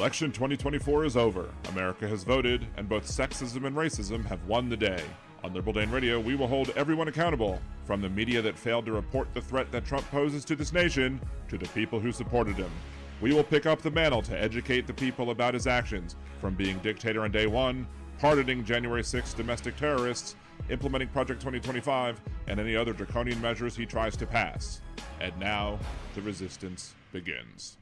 Election 2024 is over. America has voted, and both sexism and racism have won the day. On Liberal Dan Radio, we will hold everyone accountable, from the media that failed to report the threat that Trump poses to this nation, to the people who supported him. We will pick up the mantle to educate the people about his actions, from being dictator on day one, pardoning January 6th domestic terrorists, implementing Project 2025, and any other draconian measures he tries to pass. And now, the resistance begins.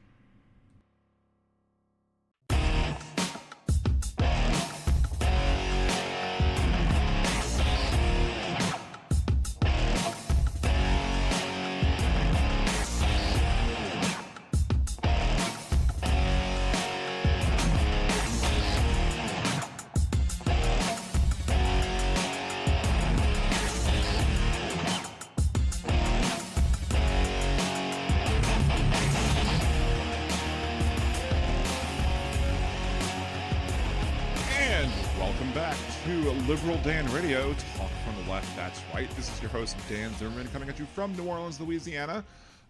Liberal Dan Radio, talk from the left, that's right. This is your host, Dan Zimmerman, coming at you from New Orleans, Louisiana.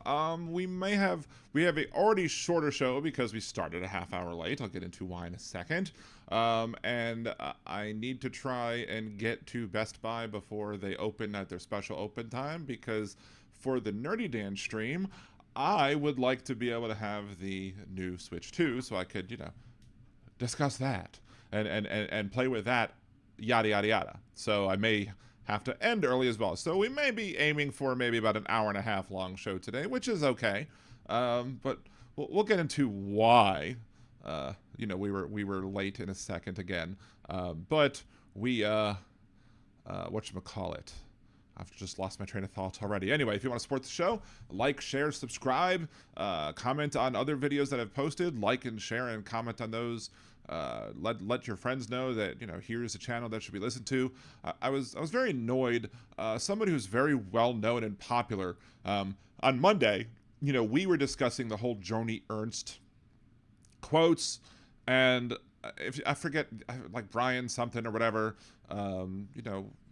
We have a already shorter show because we started a half hour late. I'll get into why in a second. I need to try and get to Best Buy before they open at their special open time, because for the Nerdy Dan stream, I would like to be able to have the new Switch 2 so I could, discuss that and play with that. Yada, yada, yada. So I may have to end early as well. So we may be aiming for maybe about an hour and a half long show today, which is okay. But we'll get into why, we were late in a second again. But we, whatchamacallit? I've just lost my train of thought already. Anyway, if you want to support the show, like, share, subscribe, comment on other videos that I've posted, like and share and comment on those. Let your friends know that, here's a channel that should be listened to. I was very annoyed. Somebody who's very well known and popular, on Monday, we were discussing the whole Joni Ernst quotes, and if I forget, like Brian something or whatever,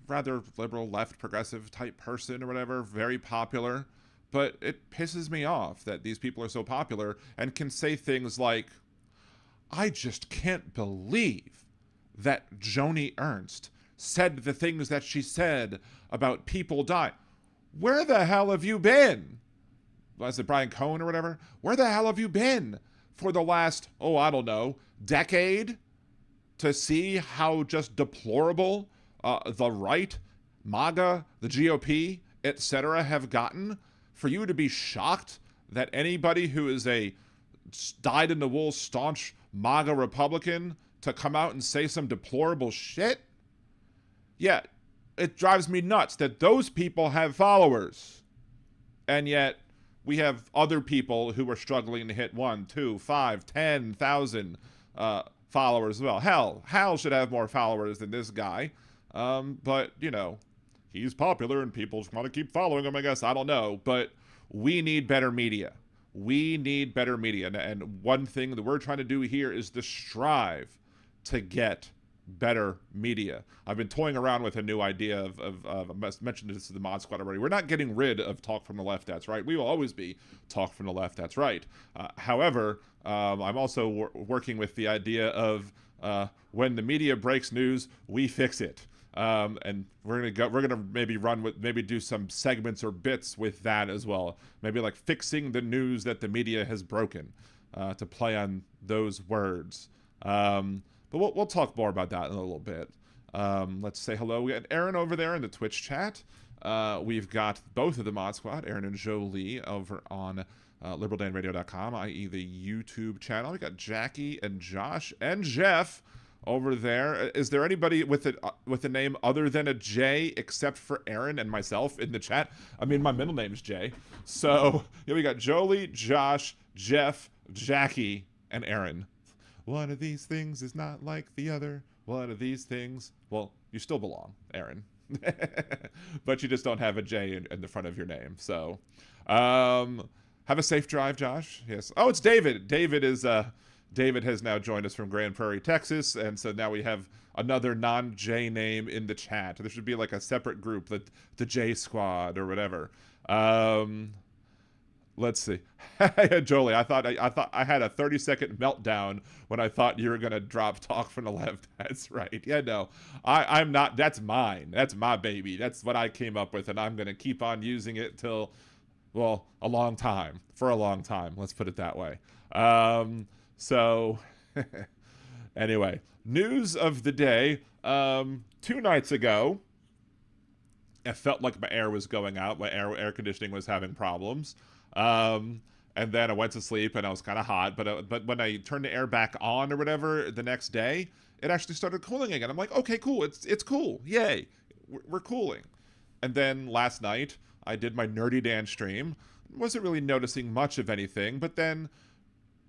rather liberal, left, progressive type person or whatever, very popular. But it pisses me off that these people are so popular and can say things like, I just can't believe that Joni Ernst said the things that she said about people dying. Where the hell have you been? Was it Brian Cohen or whatever? Where the hell have you been for the last, decade, to see how just deplorable the right, MAGA, the GOP, etc. have gotten? For you to be shocked that anybody who is a dyed-in-the-wool staunch MAGA Republican to come out and say some deplorable shit? Yeah, it drives me nuts that those people have followers. And yet, we have other people who are struggling to hit 1, 2, 5, 10,000 followers as well. Hal should have more followers than this guy. But, he's popular and people just want to keep following him, I guess. I don't know. But we need better media. We need better media. And one thing that we're trying to do here is to strive to get better media. I've been toying around with a new idea of I mentioned this to the Mod Squad already. We're not getting rid of Talk from the Left, That's Right. We will always be Talk from the Left, That's Right. However, I'm also working with the idea of when the media breaks news, we fix it. And we're gonna maybe do some segments or bits with that as well. Maybe like fixing the news that the media has broken, to play on those words. But we'll talk more about that in a little bit. Let's say hello. We got Aaron over there in the Twitch chat. We've got both of the Mod Squad, Aaron and Jolie, over on liberaldanradio.com, i.e. the YouTube channel. We got Jackie and Josh and Jeff over there. Is there anybody with a name other than a J except for Aaron and myself in the chat? I mean, my middle name's Jay. So yeah, we got Jolie, Josh, Jeff, Jackie, and Aaron. One of these things is not like the other. One of these things. Well, you still belong, Aaron. But you just don't have a J in the front of your name. So have a safe drive, Josh. Yes. Oh, it's David. David has now joined us from Grand Prairie, Texas, and so now we have another non-J name in the chat. There should be like a separate group, the J Squad or whatever. Let's see. Hey, Jolie, I thought I had a 30-second meltdown when I thought you were gonna drop talk from the left. That's right. Yeah, no, I'm not. That's mine. That's my baby. That's what I came up with, and I'm gonna keep on using it till, well, a long time. For a long time. Let's put it that way. So anyway, news of the day. 2 nights ago, it felt like my air was going out. My air conditioning was having problems. And then I went to sleep and I was kind of hot, but when I turned the air back on or whatever the next day, it actually started cooling again. I'm like, okay, cool. It's cool. Yay. We're cooling. And then last night I did my Nerdy Dan stream. Wasn't really noticing much of anything, but then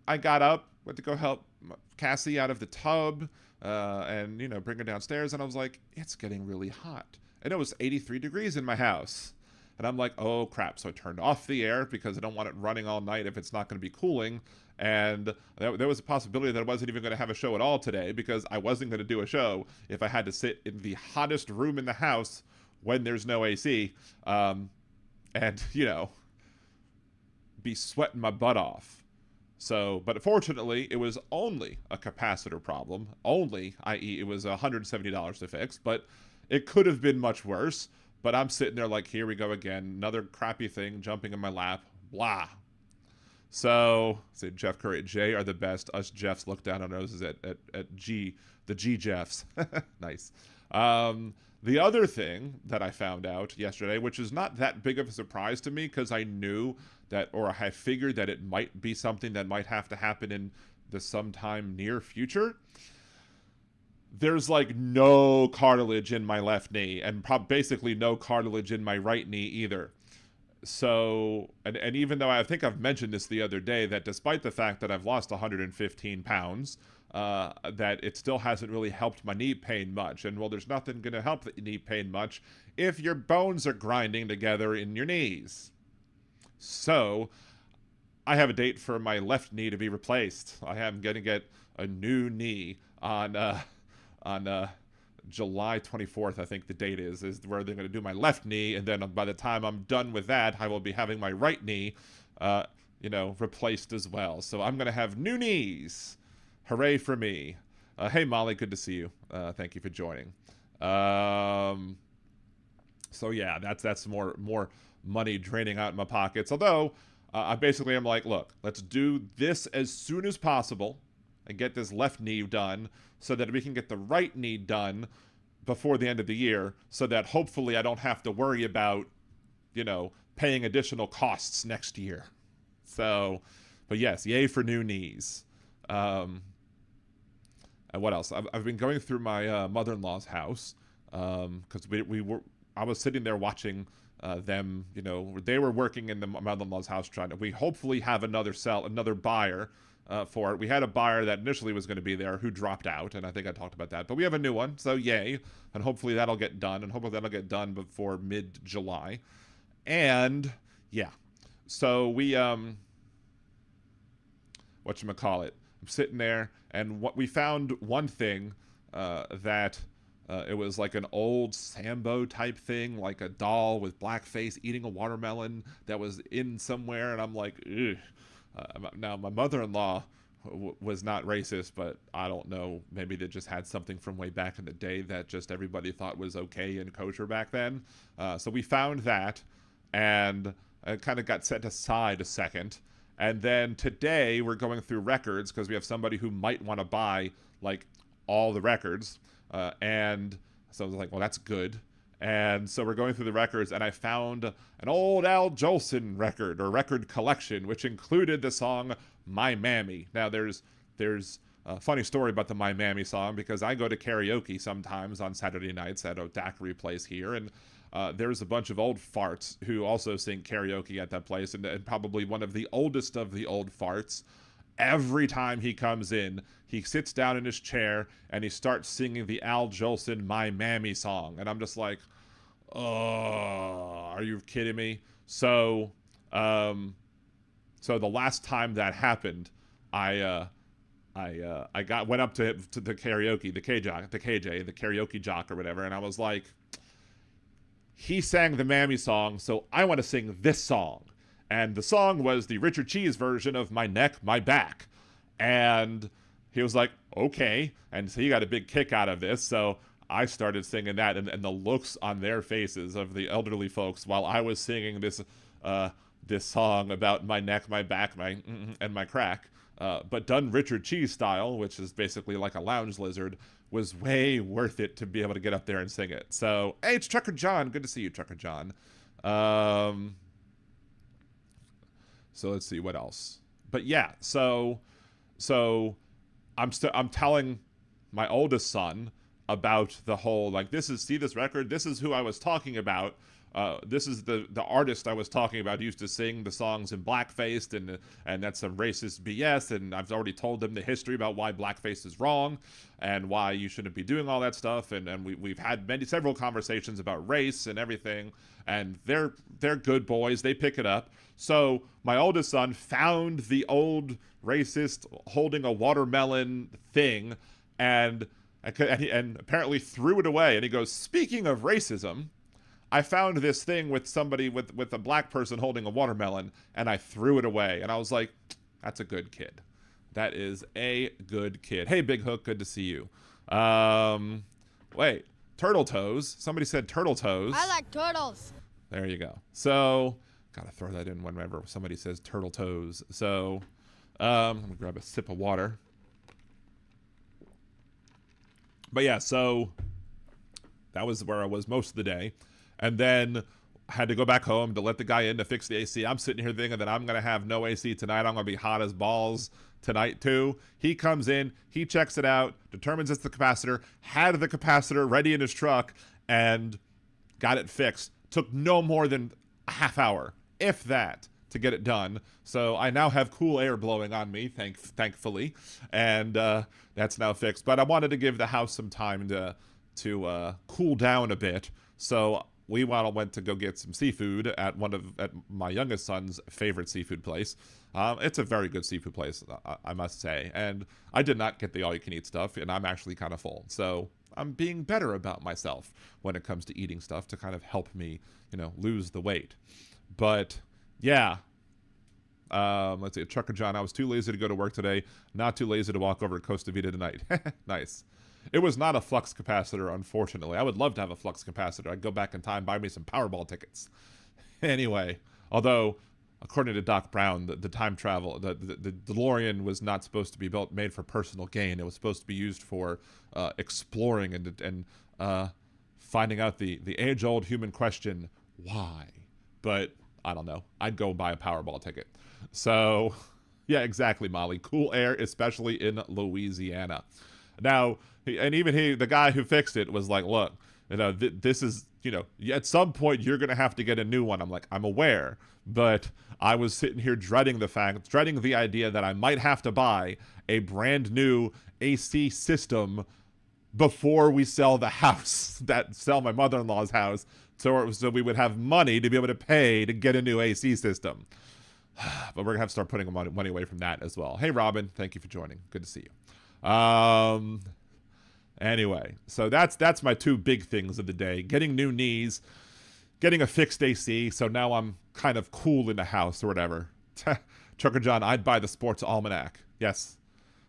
I got up, went to go help Cassie out of the tub, and bring her downstairs, and I was like, it's getting really hot. And it was 83 degrees in my house. And I'm like, oh crap. So I turned off the air because I don't want it running all night if it's not going to be cooling. And there was a possibility that I wasn't even going to have a show at all today because I wasn't going to do a show if I had to sit in the hottest room in the house when there's no AC. And, be sweating my butt off. So, but fortunately, it was only a capacitor problem. Only, i.e. it was $170 to fix, but it could have been much worse. But I'm sitting there like, here we go again. Another crappy thing jumping in my lap. Blah. So, say Jeff Curry, Jay are the best. Us Jeffs look down our noses at G, the G Jeffs. Nice. The other thing that I found out yesterday, which is not that big of a surprise to me because I knew that, or I figured that it might be something that might have to happen in the sometime near future. There's like no cartilage in my left knee and basically no cartilage in my right knee either. So, and even though I think I've mentioned this the other day, that despite the fact that I've lost 115 pounds, that it still hasn't really helped my knee pain much. And well, there's nothing going to help the knee pain much if your bones are grinding together in your knees. So, I have a date for my left knee to be replaced. I am going to get a new knee on July 24th, I think the date is where they're going to do my left knee. And then by the time I'm done with that, I will be having my right knee, replaced as well. So I'm going to have new knees. Hooray for me. Hey, Molly, good to see you. Thank you for joining. So yeah, that's more money draining out in my pockets. Although I basically am like, look, let's do this as soon as possible and get this left knee done so that we can get the right knee done before the end of the year so that hopefully I don't have to worry about, paying additional costs next year. So, but yes, yay for new knees. And what else? I've been going through my mother-in-law's house because I was sitting there watching them. They were working in the mother-in-law's house trying to. We hopefully have another buyer for it. We had a buyer that initially was going to be there who dropped out, and I think I talked about that. But we have a new one, so yay! And hopefully that'll get done, before mid-July. And yeah, so we whatchamacallit, I'm sitting there, and we found one thing that it was like an old Sambo type thing, like a doll with black face eating a watermelon that was in somewhere, and I'm like, ugh. Now, my mother-in-law was not racist, but I don't know. Maybe they just had something from way back in the day that just everybody thought was okay and kosher back then. So we found that, and it kind of got set aside a second. And then today we're going through records because we have somebody who might want to buy like all the records. And so I was like, well, that's good. And so we're going through the records, and I found an old Al Jolson record collection, which included the song My Mammy. Now, there's a funny story about the My Mammy song, because I go to karaoke sometimes on Saturday nights at a daiquiri place here, and there's a bunch of old farts who also sing karaoke at that place, and probably one of the oldest of the old farts. Every time he comes in, he sits down in his chair and he starts singing the Al Jolson My Mammy song. And I'm just like, oh, are you kidding me? So the last time that happened, I went up to the karaoke, the karaoke jock or whatever, and I was like, he sang the Mammy song, so I want to sing this song. And the song was the Richard Cheese version of My Neck, My Back. And he was like, okay. And so he got a big kick out of this. So I started singing that, and the looks on their faces of the elderly folks while I was singing this song about my neck, my back, and my crack, but done Richard Cheese style, which is basically like a lounge lizard, was way worth it to be able to get up there and sing it. So, hey, it's Trucker John. Good to see you, Trucker John. So let's see what else. But yeah, so I'm telling my oldest son about the whole, like, see this record, this is who I was talking about. This is the artist I was talking about. He used to sing the songs in blackface, and that's some racist BS. And I've already told them the history about why blackface is wrong and why you shouldn't be doing all that stuff. And we've had several conversations about race and everything. And they're good boys. They pick it up. So my oldest son found the old racist holding a watermelon thing, and apparently threw it away. And he goes, speaking of racism, I found this thing with somebody with a black person holding a watermelon, and I threw it away. And I was like, that's a good kid. That is a good kid. Hey, Big Hook, good to see you. Wait, turtle toes. Somebody said turtle toes. I like turtles. There you go. So, gotta throw that in whenever somebody says turtle toes. So, I'm gonna grab a sip of water. But yeah, so that was where I was most of the day. And then I had to go back home to let the guy in to fix the AC. I'm sitting here thinking that I'm going to have no AC tonight. I'm going to be hot as balls tonight too. He comes in, he checks it out, determines it's the capacitor, had the capacitor ready in his truck, and got it fixed. Took no more than a half hour, if that, to get it done. So I now have cool air blowing on me, thankfully, and that's now fixed. But I wanted to give the house some time to cool down a bit. So we went to go get some seafood at at my youngest son's favorite seafood place. It's a very good seafood place, I must say. And I did not get the all-you-can-eat stuff, and I'm actually kind of full. So I'm being better about myself when it comes to eating stuff to kind of help me, lose the weight. But yeah, let's see. Trucker John, I was too lazy to go to work today. Not too lazy to walk over to Costa Vida tonight. Nice. It was not a flux capacitor, unfortunately. I would love to have a flux capacitor. I'd go back in time, buy me some Powerball tickets. Anyway, although, according to Doc Brown, the time travel, the DeLorean was not supposed to be made for personal gain. It was supposed to be used for exploring and finding out the age-old human question, why? But I don't know. I'd go buy a Powerball ticket. So, yeah, exactly, Molly. Cool air, especially in Louisiana. Now, the guy who fixed it was like, look, this is, at some point you're going to have to get a new one. I'm like, I'm aware, but I was sitting here dreading the idea that I might have to buy a brand new AC system before we sell the house, sell my mother-in-law's house, so we would have money to be able to pay to get a new AC system. But we're going to have to start putting money away from that as well. Hey, Robin, thank you for joining. Good to see you. Anyway, so that's my two big things of the day. Getting new knees, getting a fixed AC, so now I'm kind of cool in the house or whatever. Trucker John, I'd buy the sports almanac. Yes.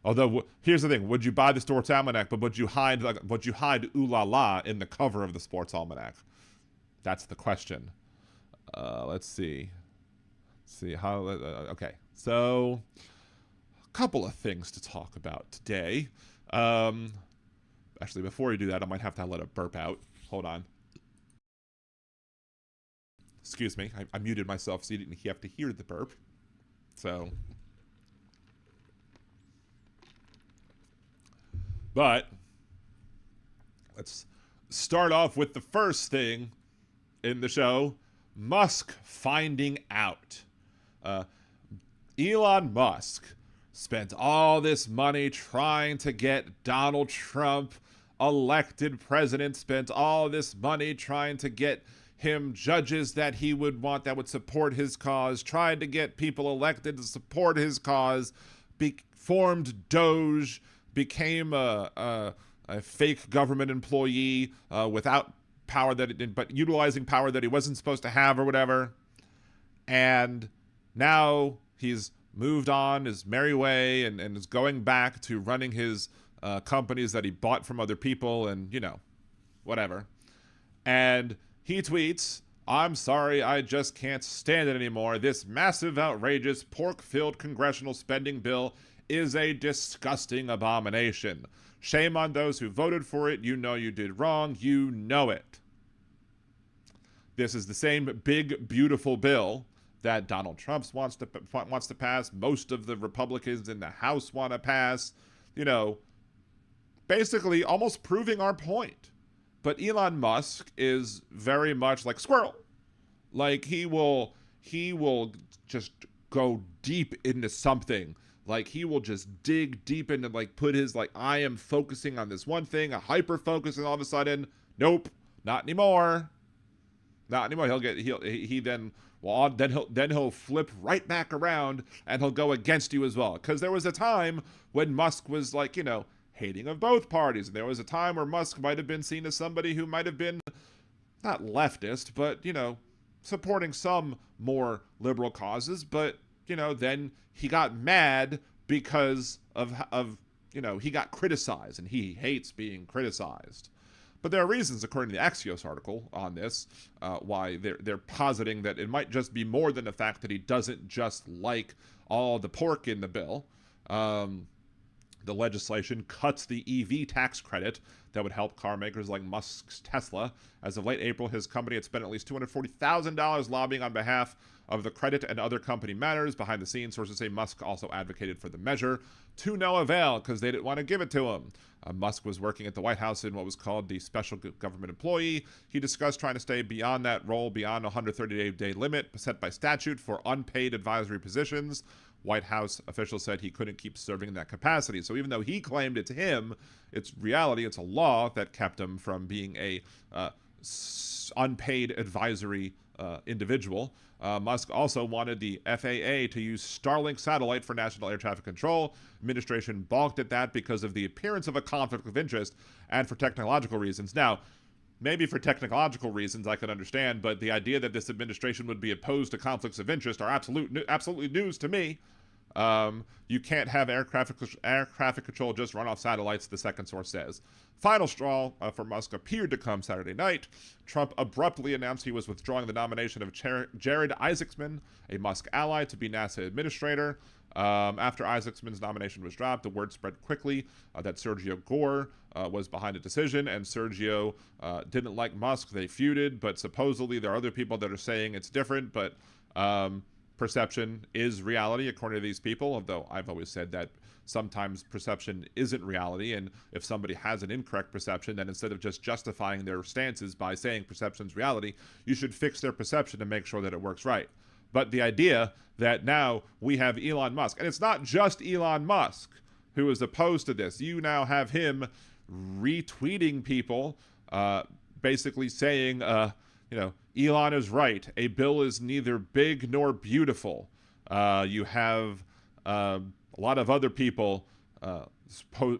Although, here's the thing. Would you buy the sports almanac, but would you hide ooh la la in the cover of the sports almanac? That's the question. Let's see. Okay. So, a couple of things to talk about today. Actually, before we do that, I might have to let a burp out. Hold on. Excuse me. I muted myself so you didn't have to hear the burp. So. But let's start off with the first thing in the show. Musk finding out. Elon Musk spent all this money trying to get Donald Trump elected president, spent all this money trying to get him judges that he would want that would support his cause, tried to get people elected to support his cause, formed Doge, became a fake government employee without power but utilizing power that he wasn't supposed to have or whatever. And now he's moved on his merry way and is going back to running his companies that he bought from other people and, whatever. And he tweets, "I'm sorry, I just can't stand it anymore. This massive, outrageous, pork-filled congressional spending bill is a disgusting abomination. Shame on those who voted for it. You know you did wrong. You know it." This is the same big, beautiful bill that Donald Trump wants to pass. Most of the Republicans in the House want to pass. Basically almost proving our point. But Elon Musk is very much like squirrel. Like he will just go deep into something. Like he will just dig deep into put his I am focusing on this one thing, a hyper focus, and all of a sudden, nope, not anymore. Not anymore. He'll flip right back around and he'll go against you as well. Because there was a time when Musk was hating of both parties. And there was a time where Musk might have been seen as somebody who might have been not leftist, but, supporting some more liberal causes. But, then he got mad because of he got criticized, and he hates being criticized. But there are reasons, according to the Axios article on this, why they're positing that it might just be more than the fact that he doesn't just like all the pork in the bill. The legislation cuts the EV tax credit that would help car makers like Musk's Tesla. As of late April, his company had spent at least $240,000 lobbying on behalf of the credit and other company matters. Behind the scenes, sources say Musk also advocated for the measure to no avail because they didn't want to give it to him. Musk was working at the White House in what was called the special government employee. He discussed trying to stay beyond that role, beyond a 130-day limit set by statute for unpaid advisory positions. White House officials said he couldn't keep serving in that capacity. So even though he claimed it's him, it's reality, it's a law that kept him from being a unpaid advisory individual. Musk also wanted the FAA to use Starlink satellite for national air traffic control. Administration balked at that because of the appearance of a conflict of interest and for technological reasons. Now, maybe for technological reasons I can understand, but the idea that this administration would be opposed to conflicts of interest are absolutely news to me. You can't have air traffic control just run off satellites, the second source says. Final straw for Musk appeared to come Saturday night. Trump abruptly announced he was withdrawing the nomination of Jared Isaacman, a Musk ally, to be NASA administrator. After Isaacman's nomination was dropped, the word spread quickly that Sergio Gore was behind the decision, and Sergio didn't like Musk. They feuded, but supposedly there are other people that are saying it's different, but perception is reality according to these people, although I've always said that sometimes perception isn't reality, and if somebody has an incorrect perception, then instead of just justifying their stances by saying perception's reality, you should fix their perception to make sure that it works right. But the idea that now we have Elon Musk, and it's not just Elon Musk who is opposed to this. You now have him retweeting people, basically saying, Elon is right. A bill is neither big nor beautiful. You have a lot of other people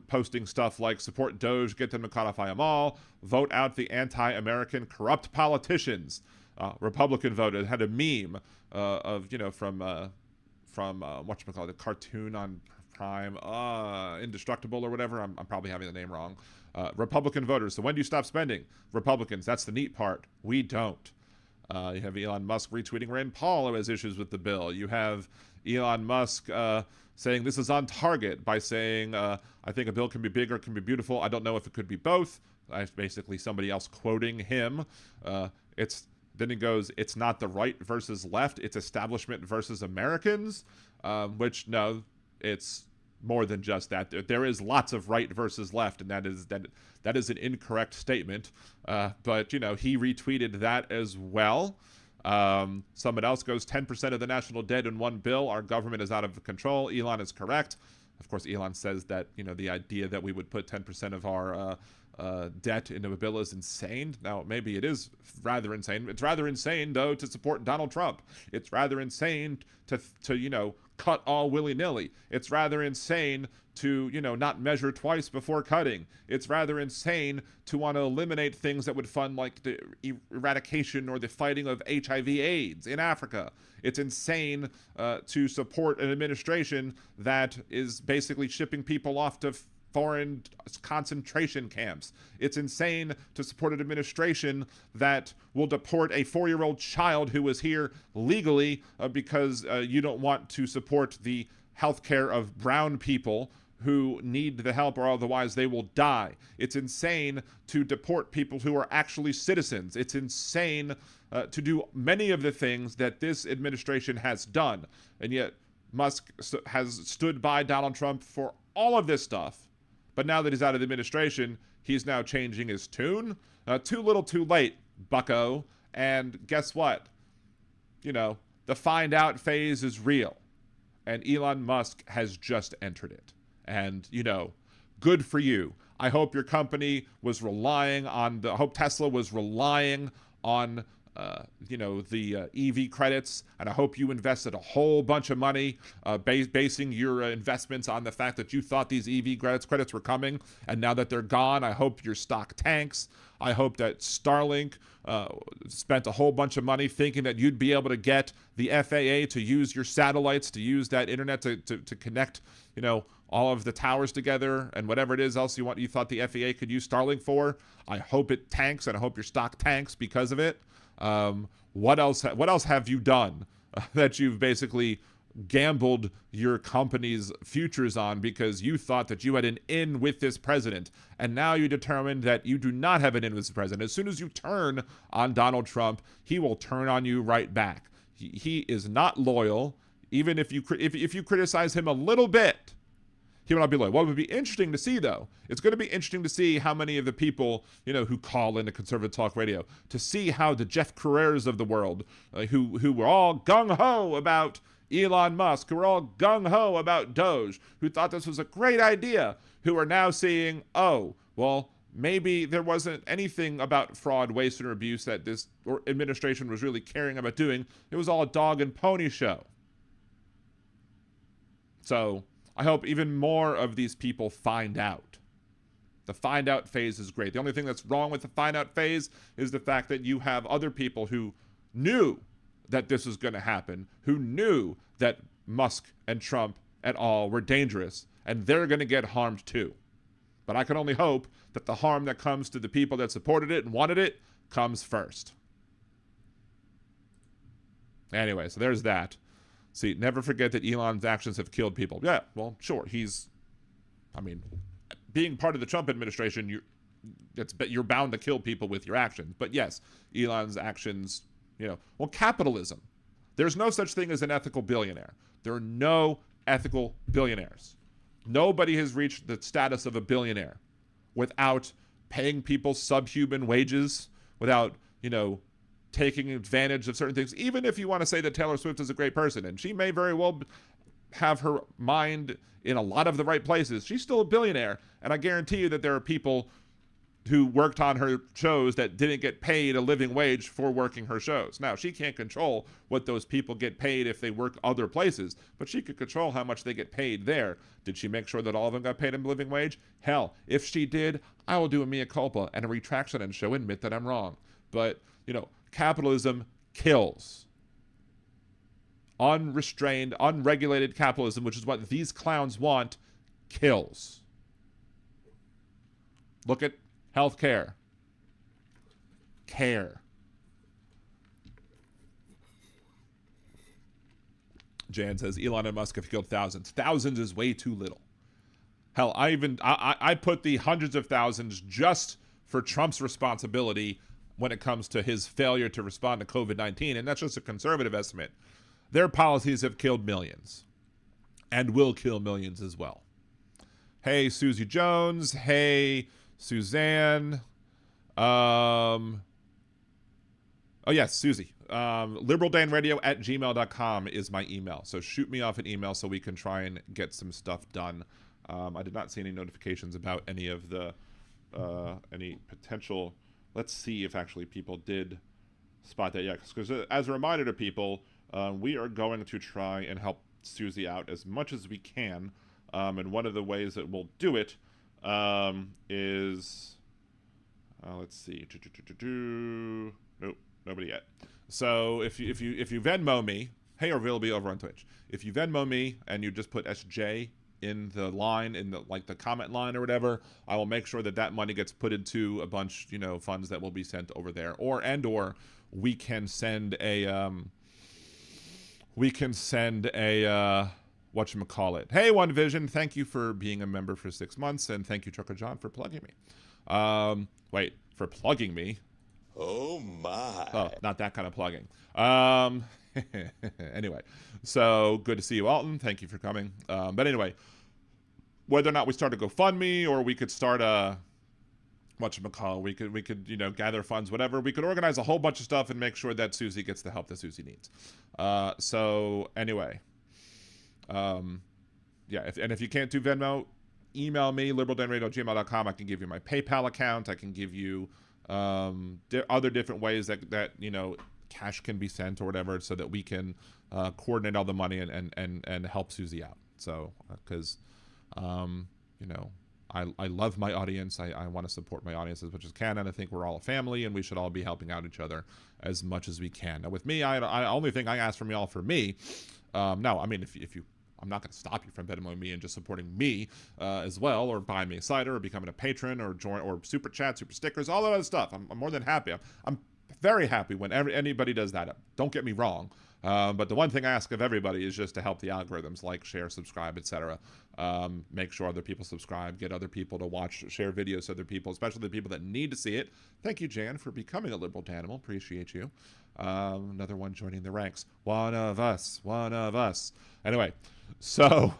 posting stuff like support Doge, get them to codify them all, vote out the anti-American corrupt politicians. Republican voted, had a meme of, from whatchamacallit, the cartoon on Prime, Indestructible or whatever. I'm probably having the name wrong. Republican voters. So when do you stop spending? Republicans. That's the neat part. We don't. You have Elon Musk retweeting Rand Paul, who has issues with the bill. You have Elon Musk saying this is on target by saying, I think a bill can be big or it can be beautiful. I don't know if it could be both. That's basically somebody else quoting him. Then he goes, it's not the right versus left. It's establishment versus Americans, which, no, it's more than just that. There is lots of right versus left, and that is an incorrect statement. But, he retweeted that as well. Someone else goes, 10% of the national debt in one bill. Our government is out of control. Elon is correct. Of course, Elon says that, the idea that we would put 10% of our debt into a bill is insane. Now, maybe it is rather insane. It's rather insane, though, to support Donald Trump. It's rather insane to cut all willy-nilly. It's rather insane to, not measure twice before cutting. It's rather insane to want to eliminate things that would fund like the eradication or the fighting of HIV/AIDS in Africa. It's insane to support an administration that is basically shipping people off to foreign concentration camps. It's insane to support an administration that will deport a 4-year-old child who was here legally because you don't want to support the healthcare of brown people who need the help or otherwise they will die. It's insane to deport people who are actually citizens. It's insane to do many of the things that this administration has done. And yet Musk has stood by Donald Trump for all of this stuff. But now that he's out of the administration, he's now changing his tune. Too little, too late, bucko. And guess what? The find out phase is real. And Elon Musk has just entered it. And, good for you. I hope your company was relying on I hope Tesla was relying on the EV credits, and I hope you invested a whole bunch of money basing your investments on the fact that you thought these EV credits were coming, and now that they're gone, I hope your stock tanks. I hope that Starlink spent a whole bunch of money thinking that you'd be able to get the FAA to use your satellites, to use that internet to connect, all of the towers together and whatever it is else you thought the FAA could use Starlink for. I hope it tanks, and I hope your stock tanks because of it. What else have you done that you've basically gambled your company's futures on because you thought that you had an in with this president, and now you determined that you do not have an in with this president? As soon as you turn on Donald Trump, he will turn on you right back. He is not loyal. Even if you criticize him a little bit, he will not be loyal. What would be interesting to see, though, it's going to be interesting to see how many of the people, who call into conservative talk radio, to see how the Jeff Carreras of the world, who were all gung-ho about Elon Musk, who were all gung-ho about Doge, who thought this was a great idea, who are now seeing, oh, well, maybe there wasn't anything about fraud, waste, or abuse that this administration was really caring about doing. It was all a dog and pony show. So I hope even more of these people find out. The find out phase is great. The only thing that's wrong with the find out phase is the fact that you have other people who knew that this was going to happen, who knew that Musk and Trump et al. Were dangerous, and they're going to get harmed too. But I can only hope that the harm that comes to the people that supported it and wanted it comes first. Anyway, so there's that. See, never forget that Elon's actions have killed people. Yeah, well, sure. Being part of the Trump administration, you're bound to kill people with your actions. But yes, Elon's actions, capitalism. There's no such thing as an ethical billionaire. There are no ethical billionaires. Nobody has reached the status of a billionaire without paying people subhuman wages, without, taking advantage of certain things. Even if you want to say that Taylor Swift is a great person, and she may very well have her mind in a lot of the right places, she's still a billionaire. And I guarantee you that there are people who worked on her shows that didn't get paid a living wage for working her shows. Now, she can't control what those people get paid if they work other places, but she could control how much they get paid there. Did she make sure that all of them got paid a living wage? Hell, if she did, I will do a mea culpa and a retraction and admit that I'm wrong. But, capitalism kills. Unrestrained, unregulated capitalism, which is what these clowns want, kills. Look at healthcare. Care. Jan says Elon and Musk have killed thousands. Thousands is way too little. Hell, I put the hundreds of thousands just for Trump's responsibility when it comes to his failure to respond to COVID-19, and that's just a conservative estimate. Their policies have killed millions and will kill millions as well. Hey, Susie Jones. Hey, Suzanne. Oh, yes, Susie. liberaldanradio@gmail.com is my email. So shoot me off an email so we can try and get some stuff done. I did not see any notifications about any of the any potential. Let's see if actually people did spot that yet. Because as a reminder to people, we are going to try and help Susie out as much as we can. And one of the ways that we'll do it is, let's see, nope, nobody yet. So if you Venmo me, hey, or will be over on Twitch. If you Venmo me and you just put SJ in the line, in the the comment line or whatever, I will make sure that that money gets put into a bunch, funds that will be sent over there. Or we can send a whatchamacallit. Hey, One Vision, thank you for being a member for 6 months, and thank you, Trucker John, for plugging me. Wait, for plugging me? Oh my. Oh, not that kind of plugging. Anyway, so good to see you, Alton. Thank you for coming. But anyway, whether or not we start a GoFundMe or we could start a whatchamacallit, we could gather funds, whatever. We could organize a whole bunch of stuff and make sure that Susie gets the help that Susie needs. So anyway, yeah. If you can't do Venmo, email me, liberaldanradio@gmail.com. I can give you my PayPal account. I can give you other different ways that cash can be sent or whatever, so that we can coordinate all the money and help Susie out. So because I love my audience. I want to support my audience as much as I can, and I think we're all a family, and we should all be helping out each other as much as we can. Now, with me, I only thing I ask from y'all for me. No, I mean, if you, I'm not going to stop you from Venmoing me and just supporting me as well, or buying me a cider, or becoming a patron, or join, or super chat, super stickers, all that other stuff. I'm more than happy. I'm very happy when anybody does that. Don't get me wrong. But the one thing I ask of everybody is just to help the algorithms, like, share, subscribe, etc. Make sure other people subscribe, get other people to watch, share videos to other people, especially the people that need to see it. Thank you, Jan, for becoming a liberal Danimal. Appreciate you. Another one joining the ranks. One of us. Anyway, so,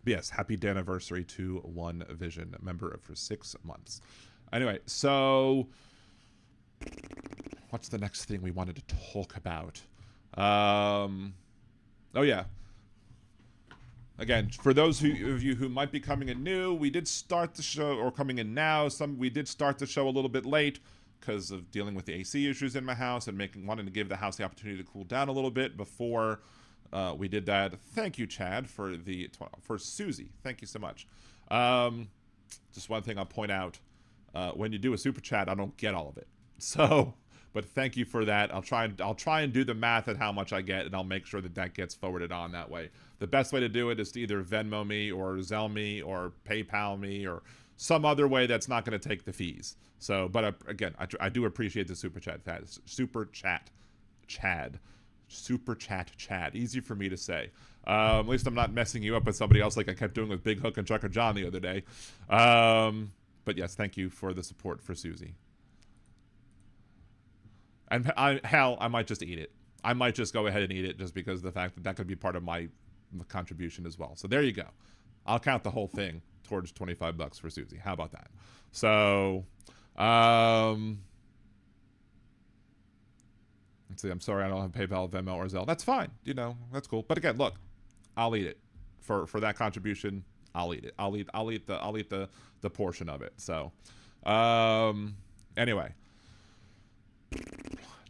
yes, happy anniversary to One Vision, member for 6 months. Anyway, so what's the next thing we wanted to talk about? Oh yeah. Again, for those of you who might be coming in new, we did start the show, or coming in now. We did start the show a little bit late because of dealing with the AC issues in my house and wanting to give the house the opportunity to cool down a little bit before we did that. Thank you, Chad, for Susie. Thank you so much. Just one thing I'll point out: when you do a super chat, I don't get all of it. So, but thank you for that. I'll try and do the math at how much I get, and I'll make sure that gets forwarded on that way. The best way to do it is to either Venmo me or Zelle me or PayPal me or some other way that's not going to take the fees. So, but again, I do appreciate the super chat. Chad. Easy for me to say. At least I'm not messing you up with somebody else like I kept doing with Big Hook and Trucker John the other day. But yes, thank you for the support for Susie. And I might just eat it. I might just go ahead and eat it just because of the fact that could be part of my contribution as well. So there you go. I'll count the whole thing towards $25 for Susie. How about that? So, let's see. I'm sorry I don't have PayPal, Venmo, or Zelle. That's fine. That's cool. But again, look, I'll eat it for that contribution. I'll eat it. I'll eat the portion of it. So, anyway.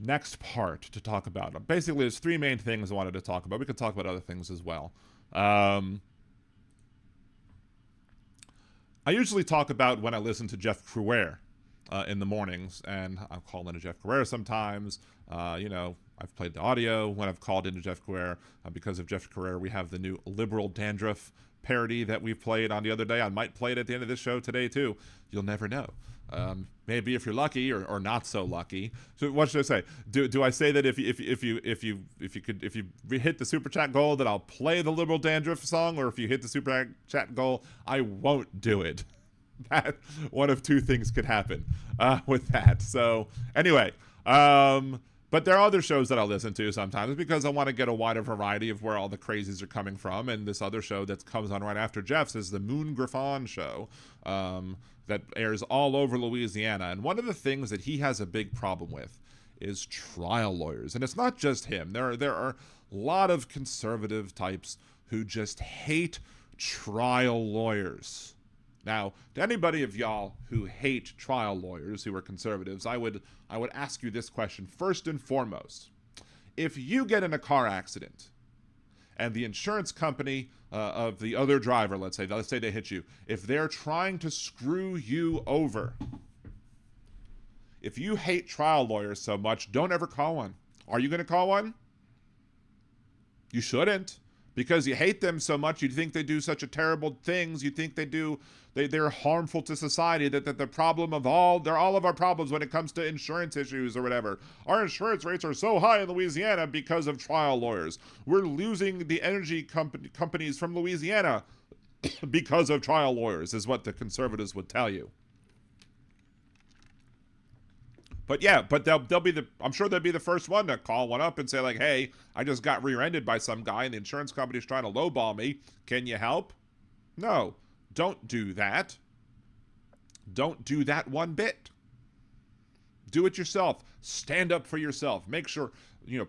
Next part to talk about. Basically, there's 3 main things I wanted to talk about. We could talk about other things as well. I usually talk about when I listen to Jeff Crouere in the mornings, and I'll call into Jeff Crouere sometimes. I've played the audio when I've called into Jeff Crouere. Because of Jeff Crouere, we have the new Liberal Dandruff parody that we played on the other day. I might play it at the end of this show today too. You'll never know. Maybe if you're lucky or not so lucky. So what should I say? Do I say that if you hit the super chat goal that I'll play the Liberal Dandruff song, or if you hit the super chat goal I won't do it? That one of 2 things could happen with that. So anyway, but there are other shows that I'll listen to sometimes because I want to get a wider variety of where all the crazies are coming from. And this other show that comes on right after Jeff's is the Moon Griffon show that airs all over Louisiana. And one of the things that he has a big problem with is trial lawyers. And it's not just him. There are a lot of conservative types who just hate trial lawyers. Now, to anybody of y'all who hate trial lawyers, who are conservatives, I would ask you this question first and foremost. If you get in a car accident and the insurance company of the other driver, let's say they hit you, if they're trying to screw you over, if you hate trial lawyers so much, don't ever call one. Are you going to call one? You shouldn't, because you hate them so much. You think they do such a terrible things. You think they're harmful to society, that the problem of they're all of our problems when it comes to insurance issues or whatever. Our insurance rates are so high in Louisiana because of trial lawyers. We're losing the energy companies from Louisiana because of trial lawyers, is what the conservatives would tell you. But yeah, I'm sure they'll be the first one to call one up and say like, hey, I just got rear-ended by some guy and the insurance company's trying to lowball me. Can you help? No, don't do that. Don't do that one bit. Do it yourself. Stand up for yourself. Make sure,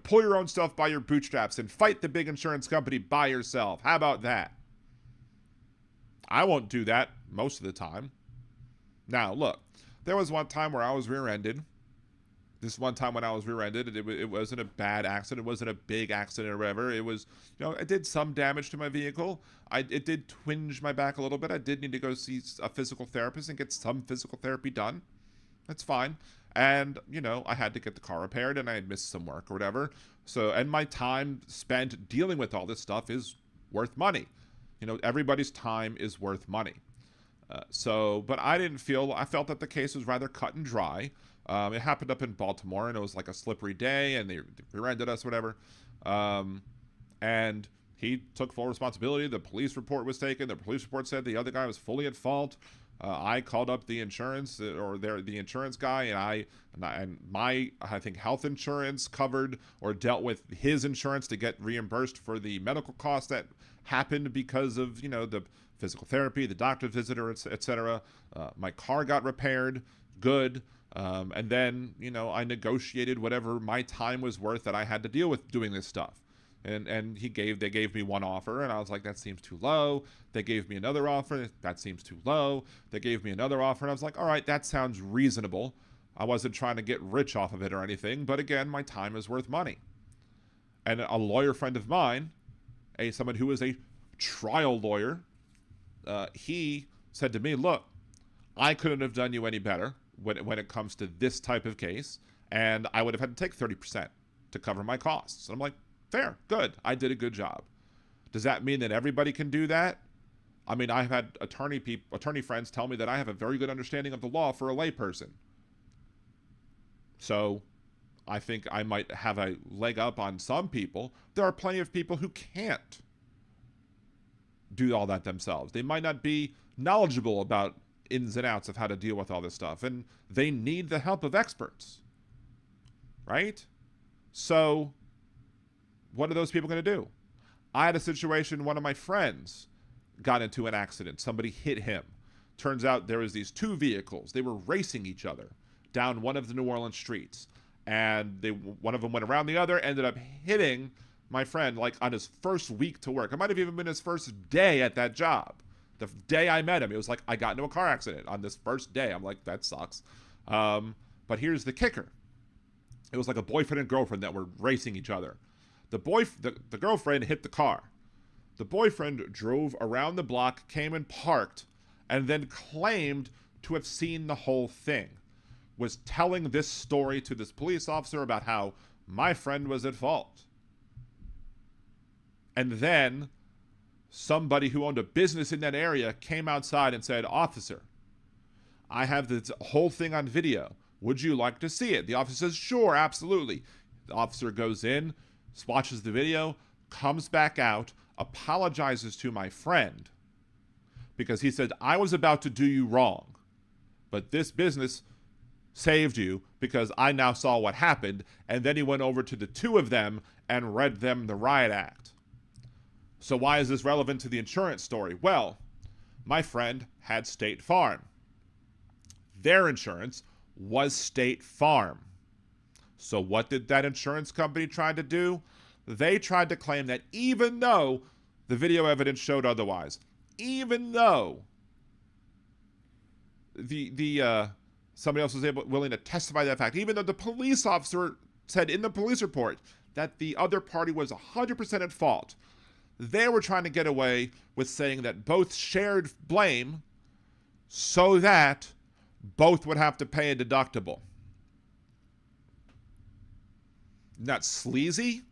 pull your own stuff by your bootstraps and fight the big insurance company by yourself. How about that? I won't do that most of the time. Now, look, there was one time where I was rear-ended. This one time when I was rear-ended, it wasn't a bad accident. It wasn't a big accident or whatever. It was, it did some damage to my vehicle. It did twinge my back a little bit. I did need to go see a physical therapist and get some physical therapy done. That's fine. And, I had to get the car repaired and I had missed some work or whatever. So, and my time spent dealing with all this stuff is worth money. Everybody's time is worth money. But I felt that the case was rather cut and dry. It happened up in Baltimore, and it was like a slippery day, and they rear-ended us, whatever. And he took full responsibility. The police report was taken. The police report said the other guy was fully at fault. I called up the insurance the insurance guy, and my health insurance covered or dealt with his insurance to get reimbursed for the medical costs that happened because of the physical therapy, the doctor's visitor, etc. My car got repaired, good. And then, I negotiated whatever my time was worth that I had to deal with doing this stuff. And they gave me one offer, and I was like, that seems too low. They gave me another offer. That seems too low. They gave me another offer, and I was like, all right, that sounds reasonable. I wasn't trying to get rich off of it or anything, but again, my time is worth money. And a lawyer friend of mine, someone who is a trial lawyer, he said to me, look, I couldn't have done you any better when it comes to this type of case, and I would have had to take 30% to cover my costs. And I'm like, fair, good, I did a good job. Does that mean that everybody can do that? I mean, I've had attorney friends tell me that I have a very good understanding of the law for a layperson. So I think I might have a leg up on some people. There are plenty of people who can't do all that themselves. They might not be knowledgeable about ins and outs of how to deal with all this stuff, and they need the help of experts, right? So what are those people going to do? I had a situation, one of my friends got into an accident. Somebody hit him. Turns out there was these two vehicles. They were racing each other down one of the New Orleans streets, and one of them went around the other, ended up hitting my friend like on his first week to work. It might have even been his first day at that job. The day I met him, it was like, I got into a car accident on this first day. I'm like, that sucks. But here's the kicker. It was like a boyfriend and girlfriend that were racing each other. The girlfriend hit the car. The boyfriend drove around the block, came and parked, and then claimed to have seen the whole thing. Was telling this story to this police officer about how my friend was at fault. And then somebody who owned a business in that area came outside and said, officer, I have this whole thing on video. Would you like to see it? The officer says, sure, absolutely. The officer goes in, watches the video, comes back out, apologizes to my friend because he said, I was about to do you wrong, but this business saved you because I now saw what happened. And then he went over to the two of them and read them the riot act. So why is this relevant to the insurance story? Well, my friend had State Farm. Their insurance was State Farm. So what did that insurance company try to do? They tried to claim that even though the video evidence showed otherwise, even though somebody else was willing to testify to that fact, even though the police officer said in the police report, that the other party was 100% at fault. They were trying to get away with saying that both shared blame so that both would have to pay a deductible. Isn't that sleazy?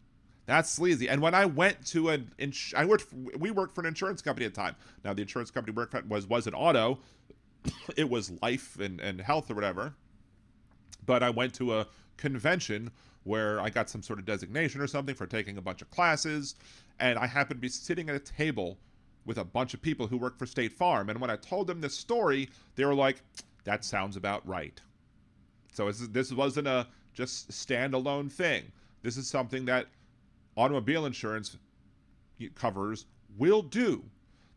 That's sleazy. And when I went to we worked for an insurance company at the time. Now, the insurance company we worked at wasn't auto. It was life and health or whatever. But I went to a convention where I got some sort of designation or something for taking a bunch of classes. And I happened to be sitting at a table with a bunch of people who work for State Farm. And when I told them this story, they were like, that sounds about right. So this wasn't a just standalone thing. This is something that automobile insurance covers will do.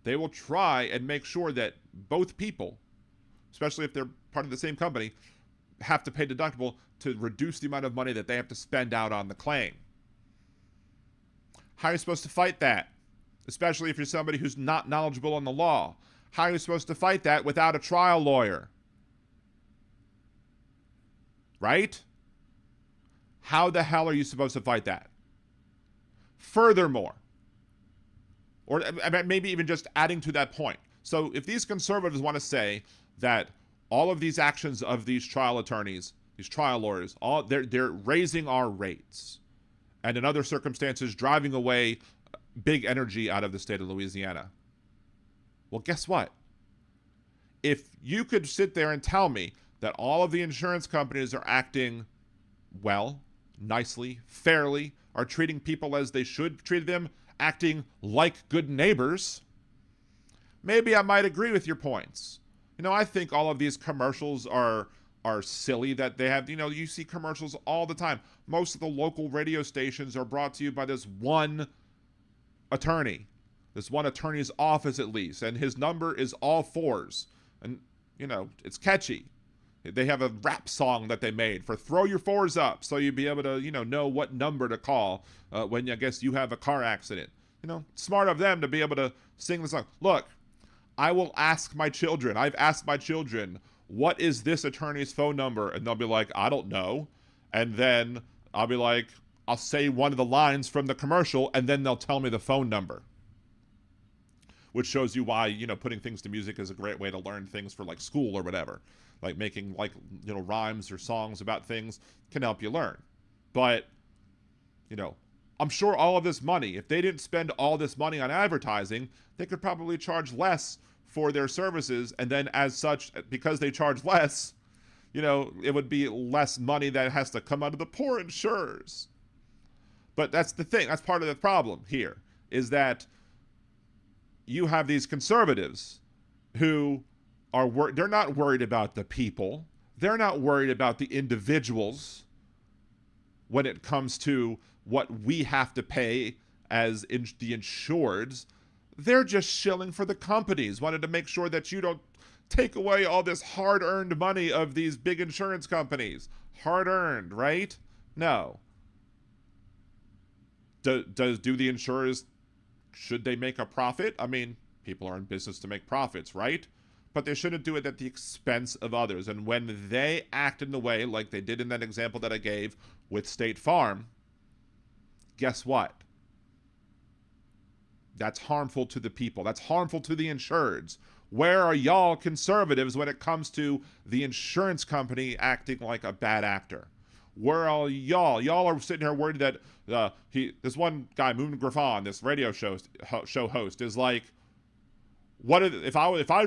They will try and make sure that both people, especially if they're part of the same company, have to pay deductible to reduce the amount of money that they have to spend out on the claim. How are you supposed to fight that? Especially if you're somebody who's not knowledgeable on the law. How are you supposed to fight that without a trial lawyer? Right? How the hell are you supposed to fight that? Furthermore, or maybe even just adding to that point. So if these conservatives want to say that all of these actions of these trial attorneys, these trial lawyers, they're raising our rates, and in other circumstances driving away big energy out of the state of Louisiana. Well, guess what? If you could sit there and tell me that all of the insurance companies are acting well, nicely, fairly, are treating people as they should treat them, acting like good neighbors, maybe I might agree with your points. I think all of these commercials are silly that they have. You see commercials all the time. Most of the local radio stations are brought to you by this one attorney, this one attorney's office at least, and his number is all fours. And, it's catchy. They have a rap song that they made for throw your fours up so you'd be able to, know what number to call when I guess you have a car accident. Smart of them to be able to sing the song. Look, I will ask my children. I've asked my children, what is this attorney's phone number? And they'll be like, I don't know. And then I'll be like, I'll say one of the lines from the commercial, and then they'll tell me the phone number. Which shows you why, putting things to music is a great way to learn things for like school or whatever. Like making rhymes or songs about things can help you learn. But, I'm sure all of this money, if they didn't spend all this money on advertising, they could probably charge less for their services. And then as such, because they charge less, it would be less money that has to come out of the poor insurers. But that's the thing. That's part of the problem here, is that you have these conservatives who they're not worried about the people. They're not worried about the individuals when it comes to what we have to pay as the insureds. They're just shilling for the companies, wanted to make sure that you don't take away all this hard-earned money of these big insurance companies. Hard-earned, right? No. Do the insurers, should they make a profit? I mean, people are in business to make profits, right? But they shouldn't do it at the expense of others. And when they act in the way like they did in that example that I gave with State Farm, guess what? That's harmful to the people. That's harmful to the insureds. Where are y'all conservatives when it comes to the insurance company acting like a bad actor? Where are y'all? Y'all are sitting here worried that this one guy, Moon Griffon, this radio show host, is like, if I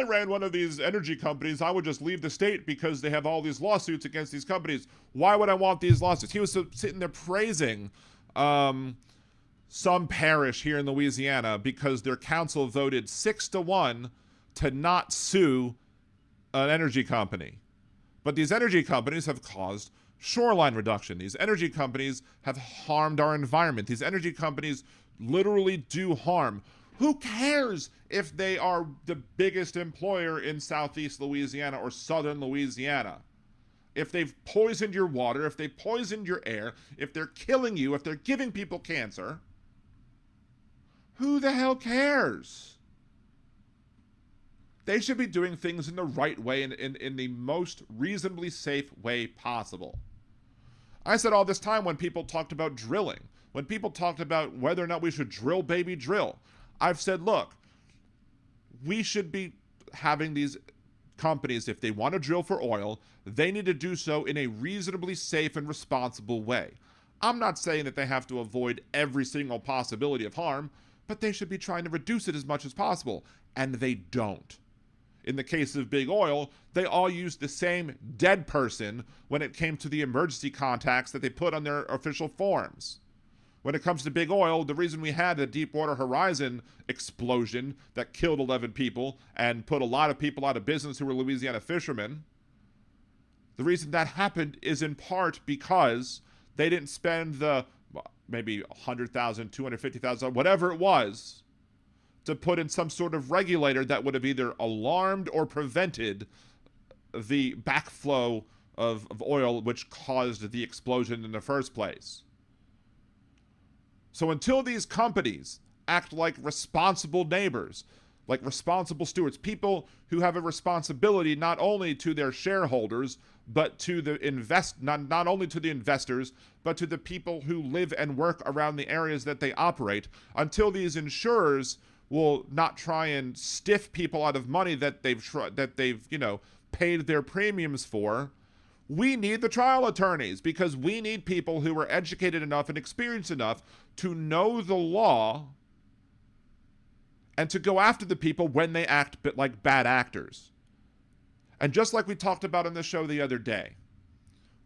ran one of these energy companies, I would just leave the state because they have all these lawsuits against these companies. Why would I want these lawsuits? He was sitting there praising some parish here in Louisiana because their council voted 6-1 to not sue an energy company. But these energy companies have caused shoreline reduction. These energy companies have harmed our environment. These energy companies literally do harm. Who cares if they are the biggest employer in Southeast Louisiana or Southern Louisiana? If they've poisoned your water, if they've poisoned your air, if they're killing you, if they're giving people cancer, who the hell cares? They should be doing things in the right way, in the most reasonably safe way possible. I said all this time when people talked about drilling, when people talked about whether or not we should drill, baby, drill. I've said, look, we should be having these companies, if they want to drill for oil, they need to do so in a reasonably safe and responsible way. I'm not saying that they have to avoid every single possibility of harm, but they should be trying to reduce it as much as possible. And they don't. In the case of big oil, they all used the same dead person when it came to the emergency contacts that they put on their official forms. When it comes to big oil, the reason we had a Deepwater Horizon explosion that killed 11 people and put a lot of people out of business who were Louisiana fishermen, the reason that happened is in part because they didn't spend the maybe $100,000, $250,000, whatever it was, to put in some sort of regulator that would have either alarmed or prevented the backflow of oil which caused the explosion in the first place. So until these companies act like responsible neighbors, like responsible stewards, people who have a responsibility not only to their shareholders, but to the not only to the investors, but to the people who live and work around the areas that they operate, until these insurers will not try and stiff people out of money that they've paid their premiums for. We need the trial attorneys, because we need people who are educated enough and experienced enough to know the law and to go after the people when they act like bad actors. And just like we talked about on the show the other day,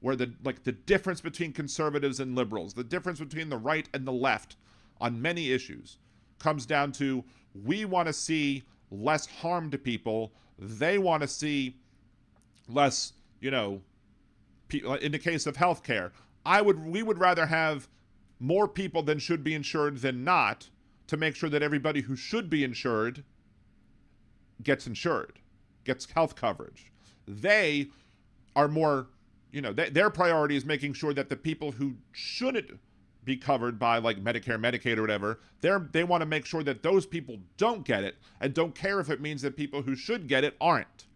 where the difference between conservatives and liberals, the difference between the right and the left on many issues comes down to, we want to see less harm to people. They want to see less, in the case of healthcare, we would rather have more people than should be insured than not, to make sure that everybody who should be insured gets health coverage. They are more, their priority is making sure that the people who shouldn't be covered by like Medicare, Medicaid, or whatever, they want to make sure that those people don't get it, and don't care if it means that people who should get it aren't.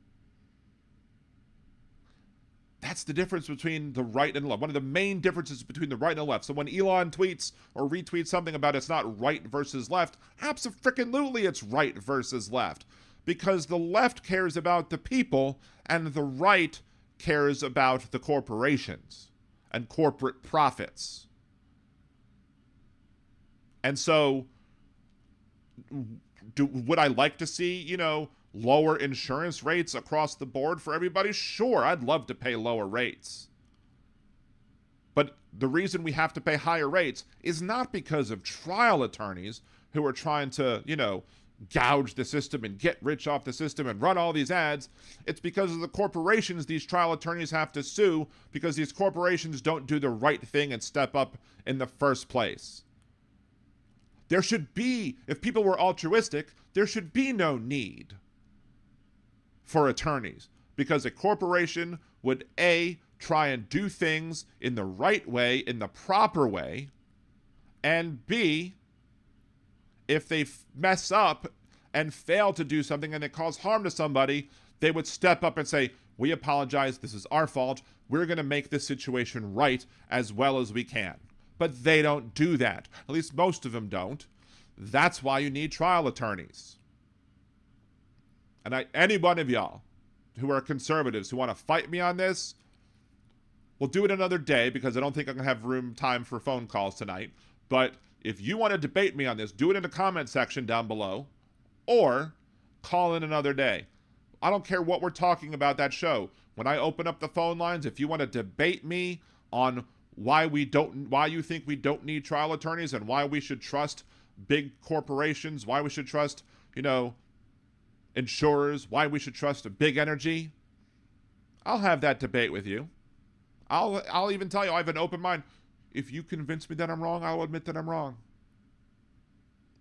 That's the difference between the right and left. One of the main differences between the right and the left. So when Elon tweets or retweets something about it's not right versus left, abso-freaking-lutely it's right versus left. Because the left cares about the people and the right cares about the corporations and corporate profits. And so would I like to see, lower insurance rates across the board for everybody? Sure, I'd love to pay lower rates. But the reason we have to pay higher rates is not because of trial attorneys who are trying to, gouge the system and get rich off the system and run all these ads. It's because of the corporations these trial attorneys have to sue, because these corporations don't do the right thing and step up in the first place. There should be, if people were altruistic, there should be no need for attorneys, because a corporation would A, try and do things in the right way, in the proper way, and B, if they mess up and fail to do something and it cause harm to somebody, they would step up and say, we apologize, this is our fault, we're going to make this situation right as well as we can. But they don't do that. At least most of them don't. That's why you need trial attorneys. And any one of y'all who are conservatives who want to fight me on this, we'll do it another day, because I don't think I'm going to have time for phone calls tonight. But if you want to debate me on this, do it in the comment section down below, or call in another day. I don't care what we're talking about that show. When I open up the phone lines, if you want to debate me on why you think we don't need trial attorneys and why we should trust big corporations, why we should trust, insurers, why we should trust a big energy, I'll have that debate with you. I'll even tell you I have an open mind. If you convince me that I'm wrong, I'll admit that I'm wrong.